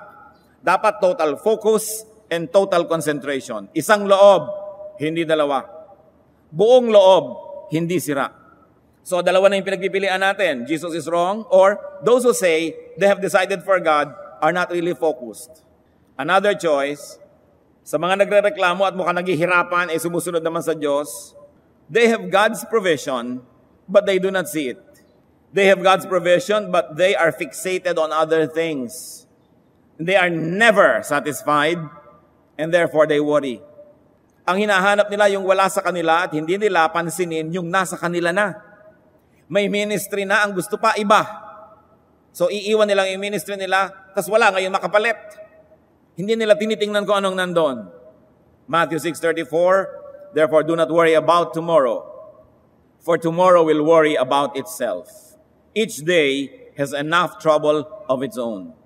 Dapat total focus and total concentration. Isang loob, hindi dalawa. Buong loob, hindi sira. So dalawa na yung pinagpipilian natin. Jesus is wrong, or those who say they have decided for God are not really focused. Another choice, sa mga nagrereklamo at mukhang naghihirapan ay sumusunod naman sa Diyos, they have God's provision, but they do not see it. They have God's provision, but they are fixated on other things. They are never satisfied, and therefore they worry. Ang hinahanap nila yung wala sa kanila at hindi nila pansinin yung nasa kanila na. May ministry na, ang gusto pa iba. So iiwan nilang yung ministry nila, tas wala ngayon makapalit. Hindi nila tinitingnan kung anong nandun. Matthew 6:34, therefore do not worry about tomorrow, for tomorrow will worry about itself. Each day has enough trouble of its own.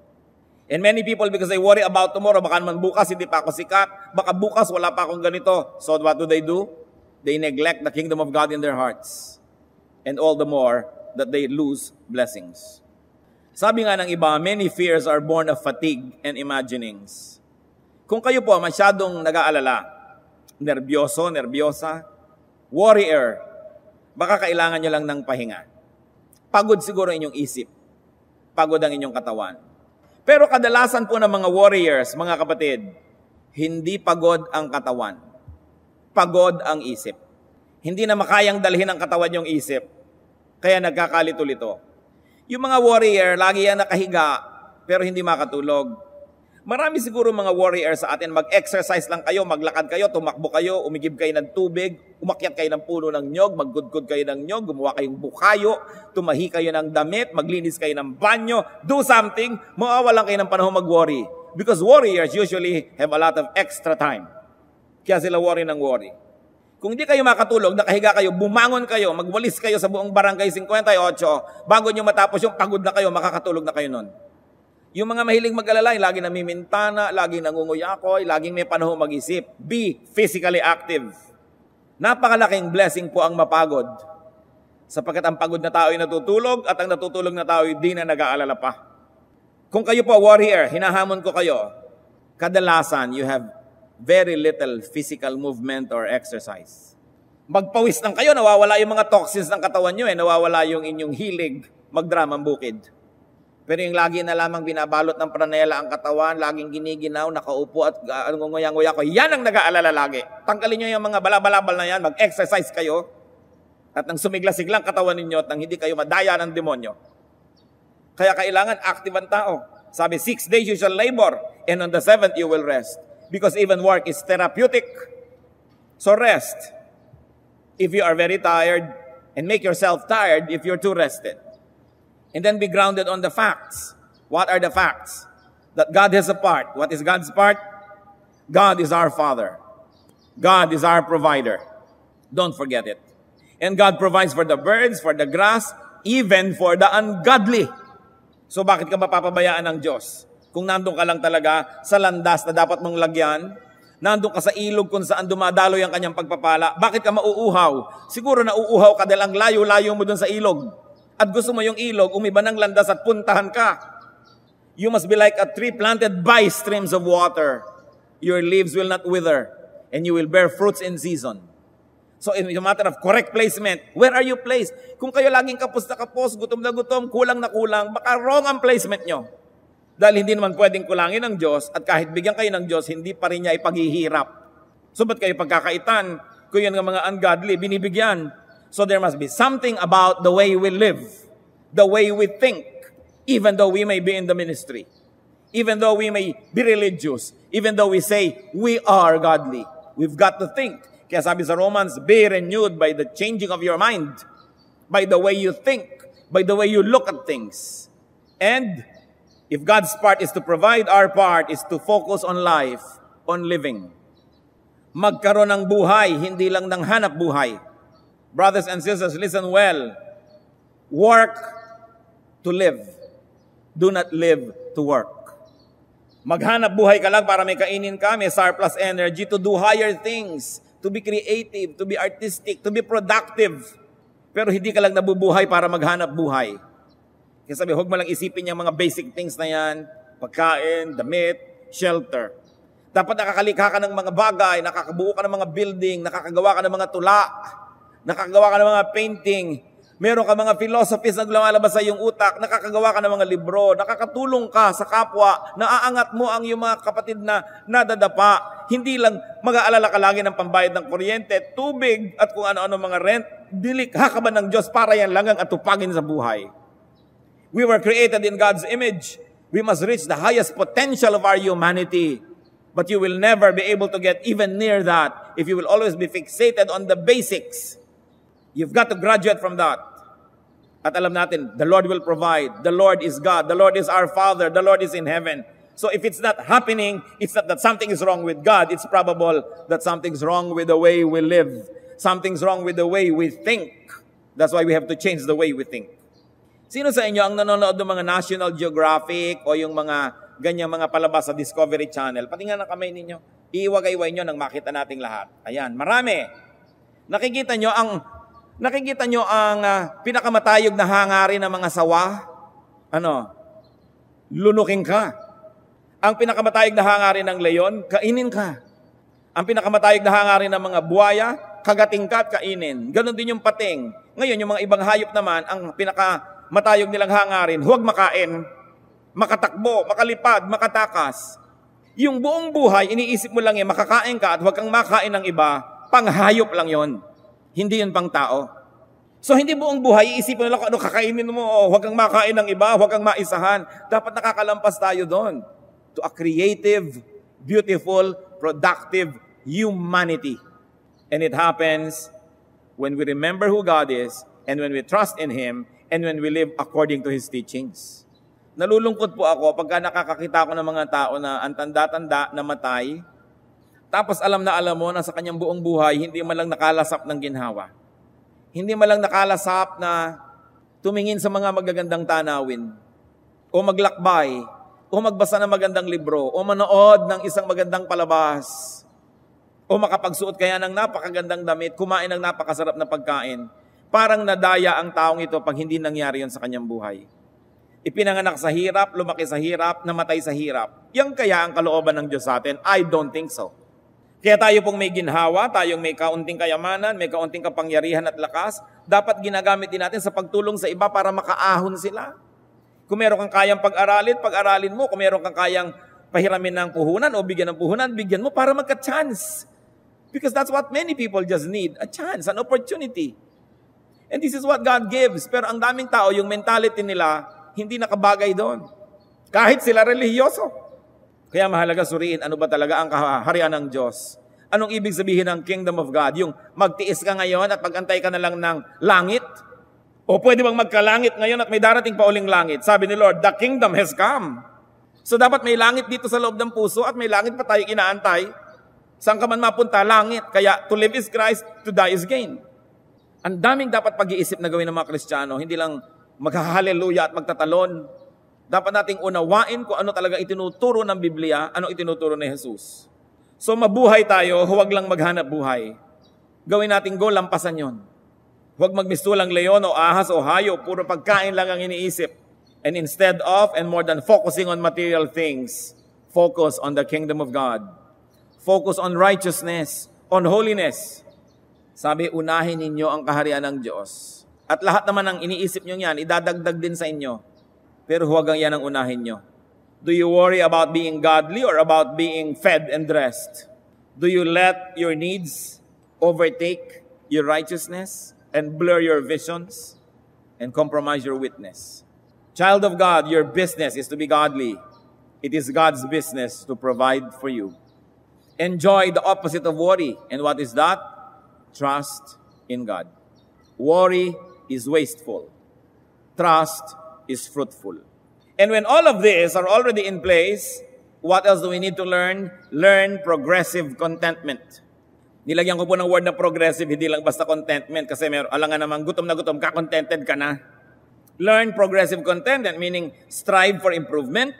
And many people, because they worry about tomorrow, baka naman bukas hindi pa ako sikat, baka bukas wala pa akong ganito. So what do? They neglect the kingdom of God in their hearts. And all the more that they lose blessings. Sabi nga ng iba, many fears are born of fatigue and imaginings. Kung kayo po masyadong nag-aalala, nervyoso, nervyosa, worrier, baka kailangan nyo lang ng pahinga. Pagod siguro inyong isip. Pagod ang inyong katawan. Pero kadalasan po ng mga warriors, mga kapatid, hindi pagod ang katawan. Pagod ang isip. Hindi na makayang dalhin ang katawan yung isip. Kaya nagkakalito-lito. Yung mga warrior, lagi yan nakahiga, pero hindi makatulog. Marami siguro mga warrior sa atin, mag-exercise lang kayo, maglakad kayo, tumakbo kayo, umigib kayo ng tubig, umakyat kayo ng puno ng nyog, maggudgod kayo ng nyog, gumawa kayong bukayo, tumahi kayo ng damit, maglinis kayo ng banyo, do something, mawawalan kayo ng panahon mag-worry. Because warriors usually have a lot of extra time. Kaya sila worry ng worry. Kung hindi kayo makatulog, nakahiga kayo, bumangon kayo, magwalis kayo sa buong barangay 58, bago nyo matapos yung pagod na kayo, makakatulog na kayo nun. Yung mga mahilig mag-alala, laging namimintana, laging nangunguyakoy, laging may panahon mag-isip. Be physically active. Napakalaking blessing po ang mapagod. Sapagkat ang pagod na tao ay natutulog at ang natutulog na tao ay di na nag-aalala pa. Kung kayo po warrior, hinahamon ko kayo, kadalasan you have very little physical movement or exercise. Magpawis lang kayo, nawawala yung mga toxins ng katawan nyo, nawawala yung inyong hilig magdramang bukid. Pero yung lagi na lamang binabalot ng pranela ang katawan, laging giniginaw, nakaupo at nguya-nguya ko, yan ang nag-aalala lagi. Tanggalin nyo yung mga balabalabal na yan, mag-exercise kayo, at nang sumigla-siglang katawan ninyo at nang hindi kayo madaya ng demonyo. Kaya kailangan active ang tao. Sabi, 6 days you shall labor, and on the 7th you will rest. Because even work is therapeutic. So rest if you are very tired, and make yourself tired if you're too rested. And then be grounded on the facts. What are the facts? That God has a part. What is God's part? God is our Father. God is our provider. Don't forget it. And God provides for the birds, for the grass, even for the ungodly. So bakit ka mapapabayaan ng Diyos? Kung nandun ka lang talaga sa landas na dapat mong lagyan, nandun ka sa ilog kung saan dumadaloy ang kanyang pagpapala, bakit ka mauuhaw? Siguro nauuhaw ka dahil ang layo-layo mo dun sa ilog. At gusto mo yung ilog, umiba ng landas at puntahan ka. You must be like a tree planted by streams of water. Your leaves will not wither, and you will bear fruits in season. So in a matter of correct placement, where are you placed? Kung kayo laging kapos na kapos, gutom na gutom, kulang na kulang, baka wrong ang placement nyo. Dahil hindi naman pwedeng kulangin ng Diyos at kahit bigyan kayo ng Diyos, hindi pa rin niya ipaghihirap. So ba't kayo pagkakaitan? Kung yan ng mga ungodly, binibigyan. So there must be something about the way we live, the way we think, even though we may be in the ministry, even though we may be religious, even though we say we are godly. We've got to think. Kaya sabi sa Romans, be renewed by the changing of your mind, by the way you think, by the way you look at things. And if God's part is to provide, our part is to focus on life, on living. Magkaroon ng buhay, hindi lang ng hanap buhay. Brothers and sisters, listen well. Work to live. Do not live to work. Maghanap buhay ka lang para may kainin ka, may surplus energy to do higher things, to be creative, to be artistic, to be productive. Pero hindi ka lang nabubuhay para maghanap buhay. Kaya sabi, huwag mo lang isipin yung mga basic things na yan, pagkain, damit, shelter. Dapat nakakalikha ka ng mga bagay, nakakabuo ka ng mga building, nakakagawa ka ng mga tula, nakakagawa ka ng mga painting, meron ka mga philosophies na lumalabas sa iyong utak, nakakagawa ka ng mga libro, nakakatulong ka sa kapwa, naaangat mo ang iyong mga kapatid na nadadapa. Hindi lang mag-aalala ka lagi ng pambayad ng kuryente, tubig at kung ano-ano mga rent. Dilikha ka ba ng Diyos para yan lang ang atupagin sa buhay? We were created in God's image. We must reach the highest potential of our humanity. But you will never be able to get even near that if you will always be fixated on the basics. You've got to graduate from that. At alam natin, the Lord will provide. The Lord is God. The Lord is our Father. The Lord is in heaven. So if it's not happening, it's not that something is wrong with God. It's probable that something's wrong with the way we live. Something's wrong with the way we think. That's why we have to change the way we think. Sino sa inyo ang nanonood ng mga National Geographic o yung mga ganyang mga palabas sa Discovery Channel? Patingnan na kamay ninyo. Iiwagay-way nyo nang makita nating lahat. Ayan, marami. Nakikita nyo ang pinakamatayog na hangarin ng mga sawa? Lunukin ka. Ang pinakamatayog na hangarin ng leon, kainin ka. Ang pinakamatayog na hangarin ng mga buhaya, kagating ka at kainin. Ganon din yung pating. Ngayon, yung mga ibang hayop naman, ang pinakamatayog nilang hangarin, huwag makain, makatakbo, makalipad, makatakas. Yung buong buhay, iniisip mo lang makakain ka at huwag kang makain ng iba, panghayop lang yon. Hindi yun pang tao. So hindi buong buhay, iisipin mo lang kung ano kakainin mo, huwag kang makain ng iba, huwag kang maisahan. Dapat nakakalampas tayo doon to a creative, beautiful, productive humanity. And it happens when we remember who God is, and when we trust in Him, and when we live according to His teachings. Nalulungkot po ako pagka nakakakita ko ng mga tao na ang tanda-tanda, namatay, tapos alam mo na sa kanyang buong buhay, hindi man lang nakalasap ng ginhawa. Hindi man lang nakalasap na tumingin sa mga magagandang tanawin, o maglakbay, o magbasa ng magandang libro, o manood ng isang magandang palabas, o makapagsuot kaya ng napakagandang damit, kumain ng napakasarap na pagkain. Parang nadaya ang taong ito pag hindi nangyari yon sa kanyang buhay. Ipinanganak sa hirap, lumaki sa hirap, namatay sa hirap. Yan kaya ang kalooban ng Diyos sa atin? I don't think so. Kaya tayo pong may ginhawa, tayong may kaunting kayamanan, may kaunting kapangyarihan at lakas, dapat ginagamit din natin sa pagtulong sa iba para makaahon sila. Kung meron kang kayang pag-aralin mo. Kung meron kang kayang pahiramin ng puhunan o bigyan ng puhunan, bigyan mo para magka-chance. Because that's what many people just need, a chance, an opportunity. And this is what God gives. Pero ang daming tao, yung mentality nila, hindi nakabagay doon. Kahit sila relihiyoso. Kaya mahalaga suriin, ano ba talaga ang kaharian ng Diyos? Anong ibig sabihin ng kingdom of God? Yung magtiis ka ngayon at magantay ka na lang ng langit? O pwede bang magkalangit ngayon at may darating pa uling langit? Sabi ni Lord, the kingdom has come. So dapat may langit dito sa loob ng puso at may langit pa tayo inaantay. Saan ka man mapunta? Langit. Kaya to live is Christ, to die is gain. Ang daming dapat pag-iisip na gawin ng mga Kristiyano, hindi lang magha-hallelujah at magtatalon. Dapat nating unawain kung ano talaga itinuturo ng Biblia, ano itinuturo ni Jesus. So mabuhay tayo, huwag lang maghanap buhay. Gawin nating goal, lampasan yon. Huwag magmistulang leon o ahas o hayo, puro pagkain lang ang iniisip. And instead of, and more than focusing on material things, focus on the kingdom of God. Focus on righteousness, on holiness. Sabi, unahin ninyo ang kaharian ng Diyos. At lahat naman ang iniisip nyo yan, idadagdag din sa inyo. Pero huwag ang yan ang unahin nyo. Do you worry about being godly or about being fed and dressed? Do you let your needs overtake your righteousness and blur your visions and compromise your witness? Child of God, your business is to be godly. It is God's business to provide for you. Enjoy the opposite of worry. And what is that? Trust in God. Worry is wasteful. Trust is fruitful. And when all of these are already in place, what else do we need to learn? Learn progressive contentment. Nilagyan ko po ng word na progressive, hindi lang basta contentment kasi alangan naman gutom na gutom ka, contented ka na. Learn progressive contentment, meaning strive for improvement,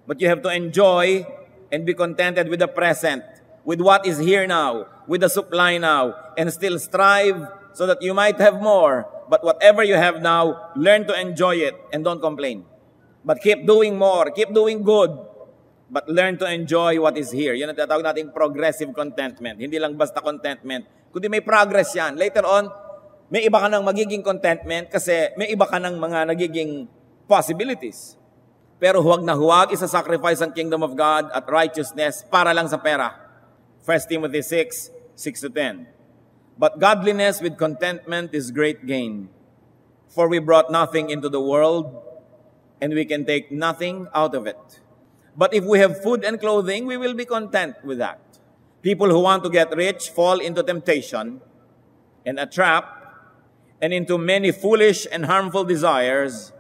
but you have to enjoy and be contented with the present, with what is here now, with the supply now, and still strive so that you might have more. But whatever you have now, learn to enjoy it and don't complain. But keep doing more, keep doing good. but learn to enjoy what is here. Yan ang tatawag nating progressive contentment. Hindi lang basta contentment, kundi may progress yan. Later on, may iba ka ng magiging contentment kasi may iba ka ng mga nagiging possibilities. Pero huwag na huwag isa-sacrifice ang kingdom of God at righteousness para lang sa pera. 1 Timothy 6:6-10. But godliness with contentment is great gain. For we brought nothing into the world, and we can take nothing out of it. But if we have food and clothing, we will be content with that. People who want to get rich fall into temptation and a trap and into many foolish and harmful desires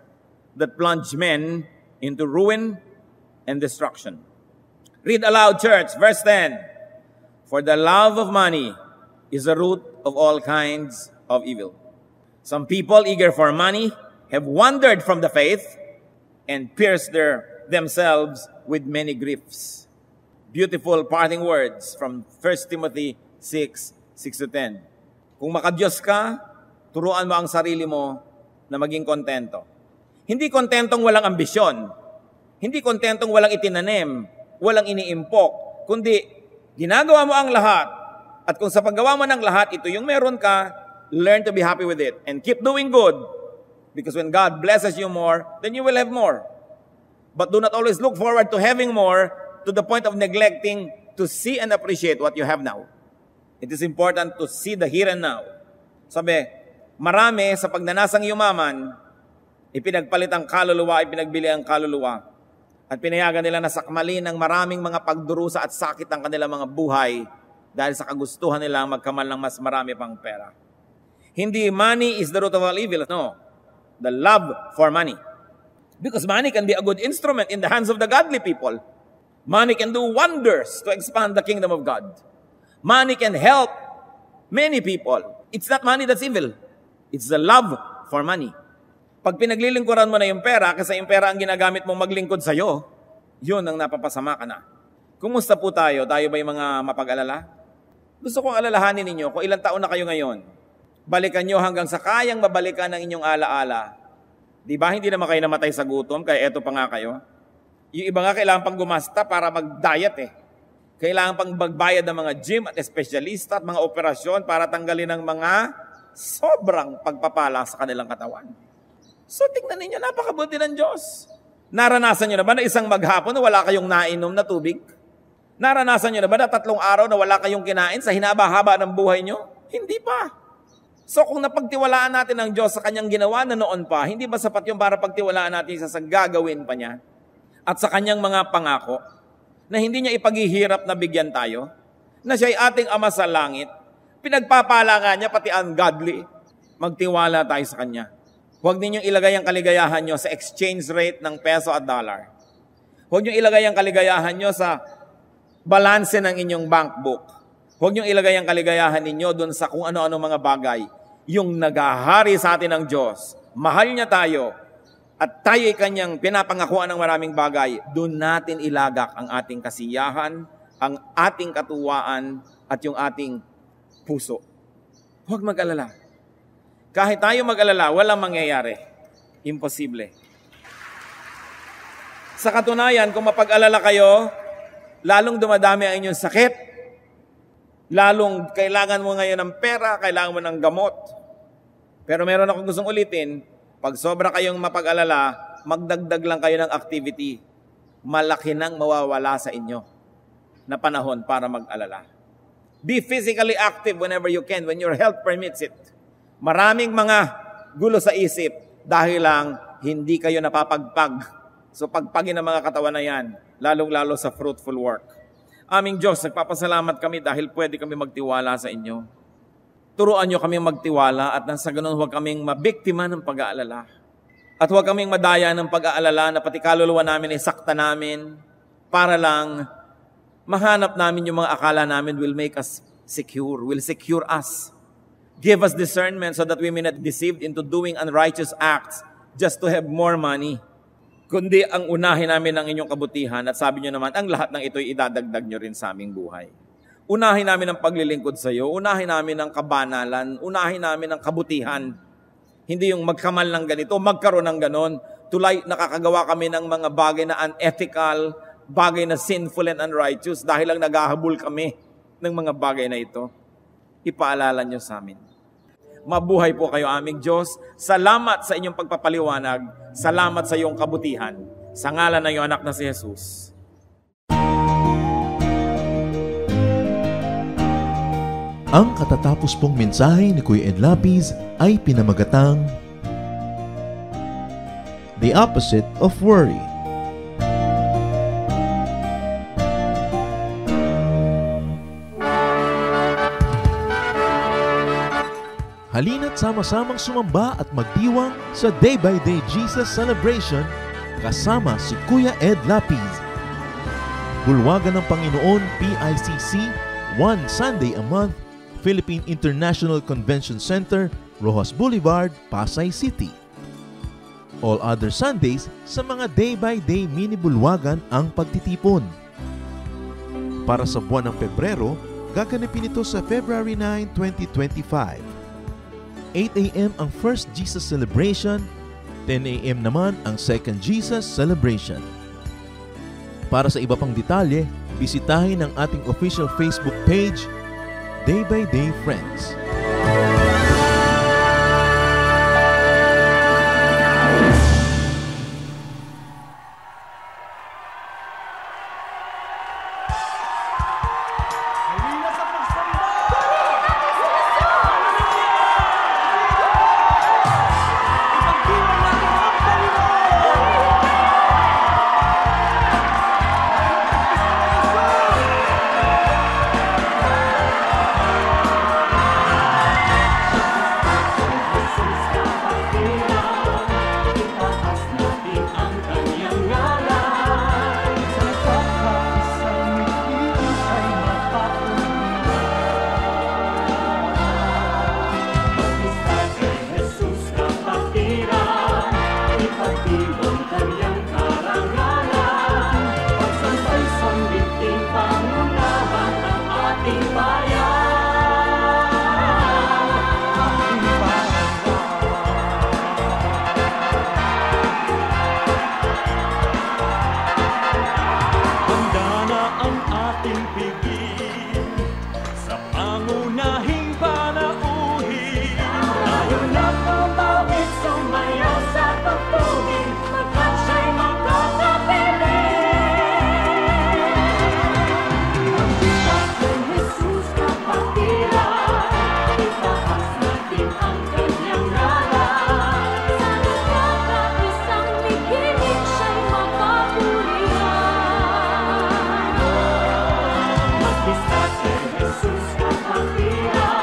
that plunge men into ruin and destruction. Read aloud, church, verse 10. For the love of money is the root of all kinds of evil. Some people eager for money have wandered from the faith and pierced themselves with many griefs. Beautiful parting words from 1 Timothy 6:6-10. Kung makadiyos ka, turuan mo ang sarili mo na maging kontento. Hindi kontentong walang ambisyon. Hindi kontentong walang itinanim, walang iniimpok, kundi ginagawa mo ang lahat. At kung sa paggawa mo ng lahat, ito yung meron ka, learn to be happy with it and keep doing good. Because when God blesses you more, then you will have more. But do not always look forward to having more to the point of neglecting to see and appreciate what you have now. It is important to see the here and now. Sabi, marami sa pagnanasang yumaman, ipinagpalit ang kaluluwa, ipinagbili ang kaluluwa, at pinayagan nila na sakmalin ng maraming mga pagdurusa at sakit ang kanilang mga buhay dahil sa kagustuhan nila magkamal ng mas marami pang pera. Hindi money is the root of all evil. No, the love for money. Because money can be a good instrument in the hands of the godly people. Money can do wonders to expand the kingdom of God. Money can help many people. It's not money that's evil. It's the love for money. Pag pinaglilingkuran mo na yung pera, kasi yung pera ang ginagamit mong maglingkod sa'yo, yun ang napapasama ka na. Kumusta po tayo? Tayo ba yung mga mapag-alala? Gusto kong alalahanin ninyo kung ilang taon na kayo ngayon. Balikan nyo hanggang sa kayang babalikan ng inyong alaala. Di ba, hindi naman kayo namatay sa gutom, kaya eto pa nga kayo. Yung iba nga kailangan pang gumasta para mag-diet eh. Kailangan pang magbayad ng mga gym at espesyalista at mga operasyon para tanggalin ng mga sobrang pagpapala sa kanilang katawan. So tingnan ninyo, napakabuti ng Diyos. Naranasan nyo na ba na isang maghapon na wala kayong nainom na tubig? Naranasan nyo na ba na 3 araw na wala kayong kinain sa hinaba-haba ng buhay nyo? Hindi pa. So kung napagtiwalaan natin ang Diyos sa kanyang ginawa na noon pa, hindi ba sapat yung para pagtiwalaan natin sa gagawin pa niya? At sa kanyang mga pangako, na hindi niya ipaghihirap na bigyan tayo, na siya'y ating Ama sa langit, pinagpapala nga niya pati ungodly, magtiwala tayo sa kanya. Huwag ninyong ilagay ang kaligayahan nyo sa exchange rate ng peso at dollar. Huwag ninyong ilagay ang kaligayahan nyo sa balanse ng inyong bank book. Huwag niyong ilagay ang kaligayahan ninyo doon sa kung ano-ano mga bagay. Yung nagahari sa atin ng Diyos, mahal niya tayo, at tayo'y kanyang pinapangakuan ng maraming bagay, doon natin ilagak ang ating kasiyahan, ang ating katuwaan, at yung ating puso. Huwag mag-alala. Kahit tayo mag-alala, walang mangyayari. Imposible. Sa katunayan, kung mapag-alala kayo, lalong dumadami ang inyong sakit, lalong kailangan mo ngayon ng pera, kailangan mo ng gamot. Pero meron akong gustong ulitin, pag sobra kayong mapag-alala, magdagdag lang kayo ng activity. Malaki nang mawawala sa inyo na panahon para mag-alala. Be physically active whenever you can, when your health permits it. Maraming mga gulo sa isip dahil lang hindi kayo napapagpag. So pagpagin ang mga katawan na yan, lalong-lalo sa fruitful work. Aming Diyos, nagpapasalamat kami dahil pwede kami magtiwala sa inyo. Turuan nyo kaming magtiwala at nang sa ganun huwag kaming mabiktima ng pag-aalala. At huwag kaming madaya ng pag-aalala na pati kaluluwa namin ay sakta namin para lang mahanap namin yung mga akala namin will make us secure, will secure us. Give us discernment so that we may not deceived into doing unrighteous acts just to have more money. Kundi ang unahin namin ang inyong kabutihan at sabi nyo naman, ang lahat ng ito'y idadagdag nyo rin sa aming buhay. Unahin namin ang paglilingkod sa iyo, unahin namin ang kabanalan, unahin namin ang kabutihan. Hindi yung magkamal ng ganito, magkaroon ng ganon. Tulay, nakakagawa kami ng mga bagay na unethical, bagay na sinful and unrighteous dahil lang naghahabol kami ng mga bagay na ito. Ipaalala niyo sa amin. Mabuhay po kayo aming Diyos. Salamat sa inyong pagpapaliwanag. Salamat sa iyong kabutihan. Sa ngalan ng iyong anak na si Jesus. Ang katatapos pong mensahe ni Kuya Ed Lapiz ay pinamagatang The Opposite of Worry. Halina't sama-samang sumamba at magdiwang sa Day by Day Jesus Celebration kasama si Kuya Ed Lapiz. Bulwagan ng Panginoon PICC, one Sunday a month, Philippine International Convention Center, Rojas Boulevard, Pasay City. All other Sundays sa mga Day by Day mini bulwagan ang pagtitipon. Para sa buwan ng Pebrero, gaganapin ito sa February 9, 2025. 8 a.m. ang First Jesus Celebration, 10 a.m. naman ang Second Jesus Celebration. Para sa iba pang detalye, bisitahin ang ating official Facebook page, Day by Day Friends. Jesus kapatiran.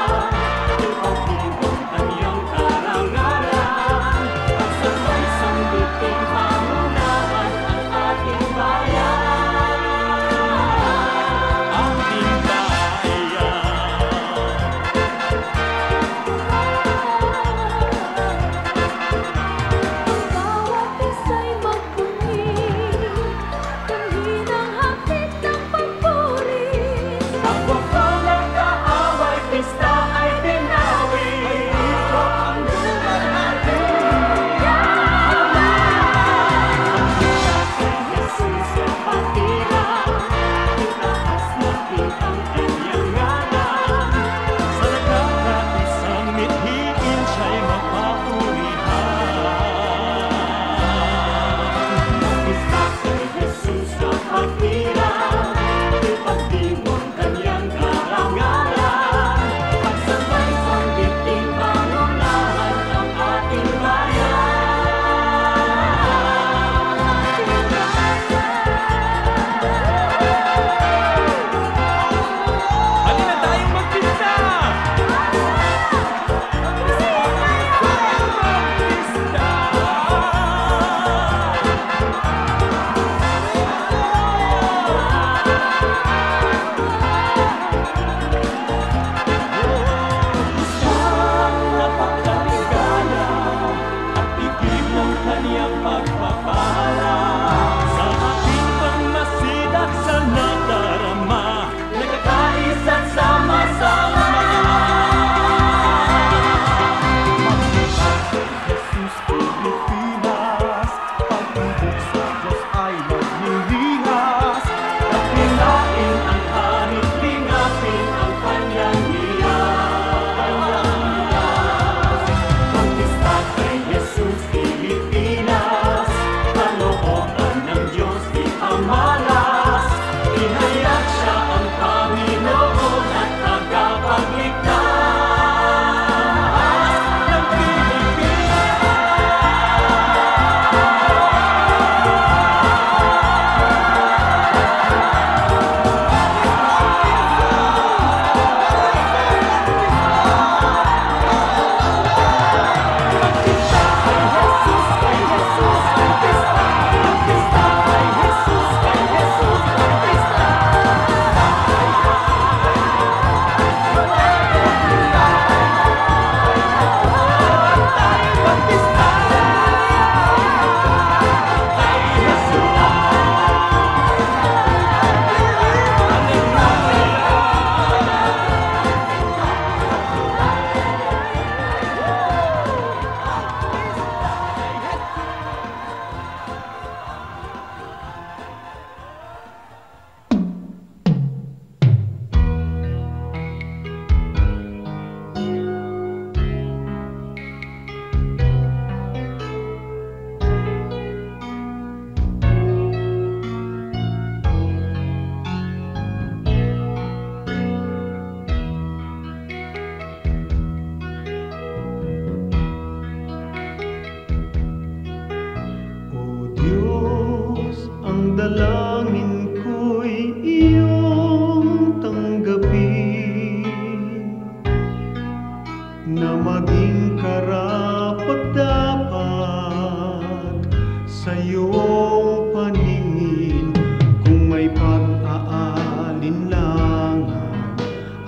maging karapat-dapat sa iyong paningin. Kung may pag-aalinlangan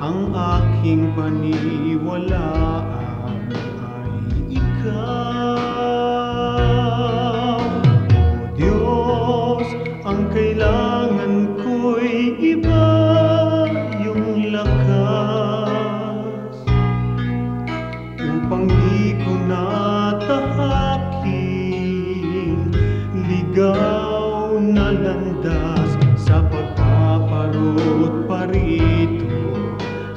ang aking paniwalaan ay ikaw. O Diyos, ang kailangan ko'y iba yung lakas upang di ko natahakin ligaw na landas sa pagpaparot parito.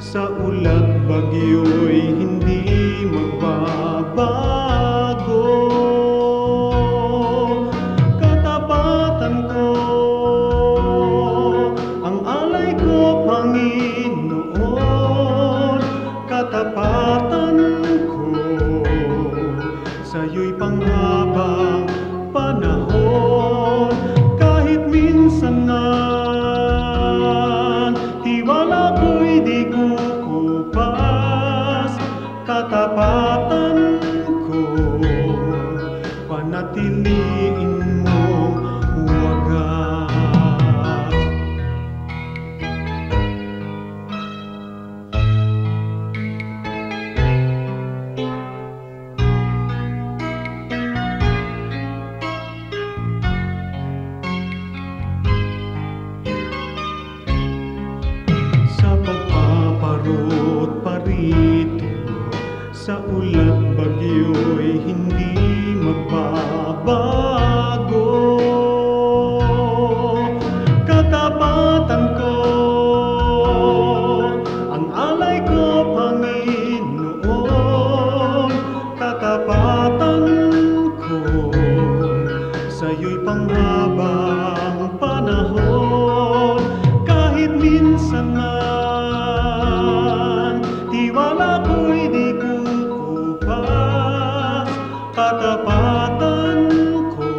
Sa ulat bagyo'y hindi magbabago. Katapatan ko, ang alay ko, Panginoon. Katapatan ko, sa'yo'y panghabang panahon. Kahit minsan na tiwala ko'y di kukupas, katapatan ko, panatiliin mong wagas. Sa pagpaparot parito, sa ulat bagyo'y hindi magbabago. Katapatan ko, ang alay ko, Panginoon. Katapatan ko, sa'yo'y panghabang panahon. Kahit minsan man tiwala ko'y di kukupas, katapatan ko,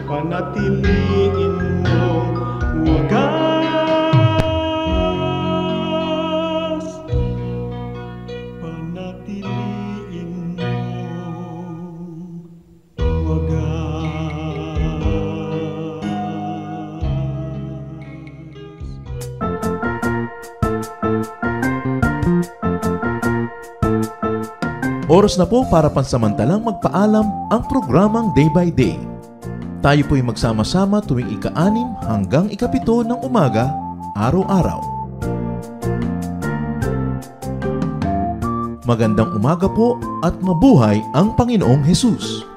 panatiliin mong wagas. Panatiliin mong wagas. Oras na po para pansamantalang magpaalam ang programang Day by Day. Tayo po'y magsama-sama tuwing ika-6 hanggang ika-7 ng umaga, araw-araw. Magandang umaga po at mabuhay ang Panginoong Hesus!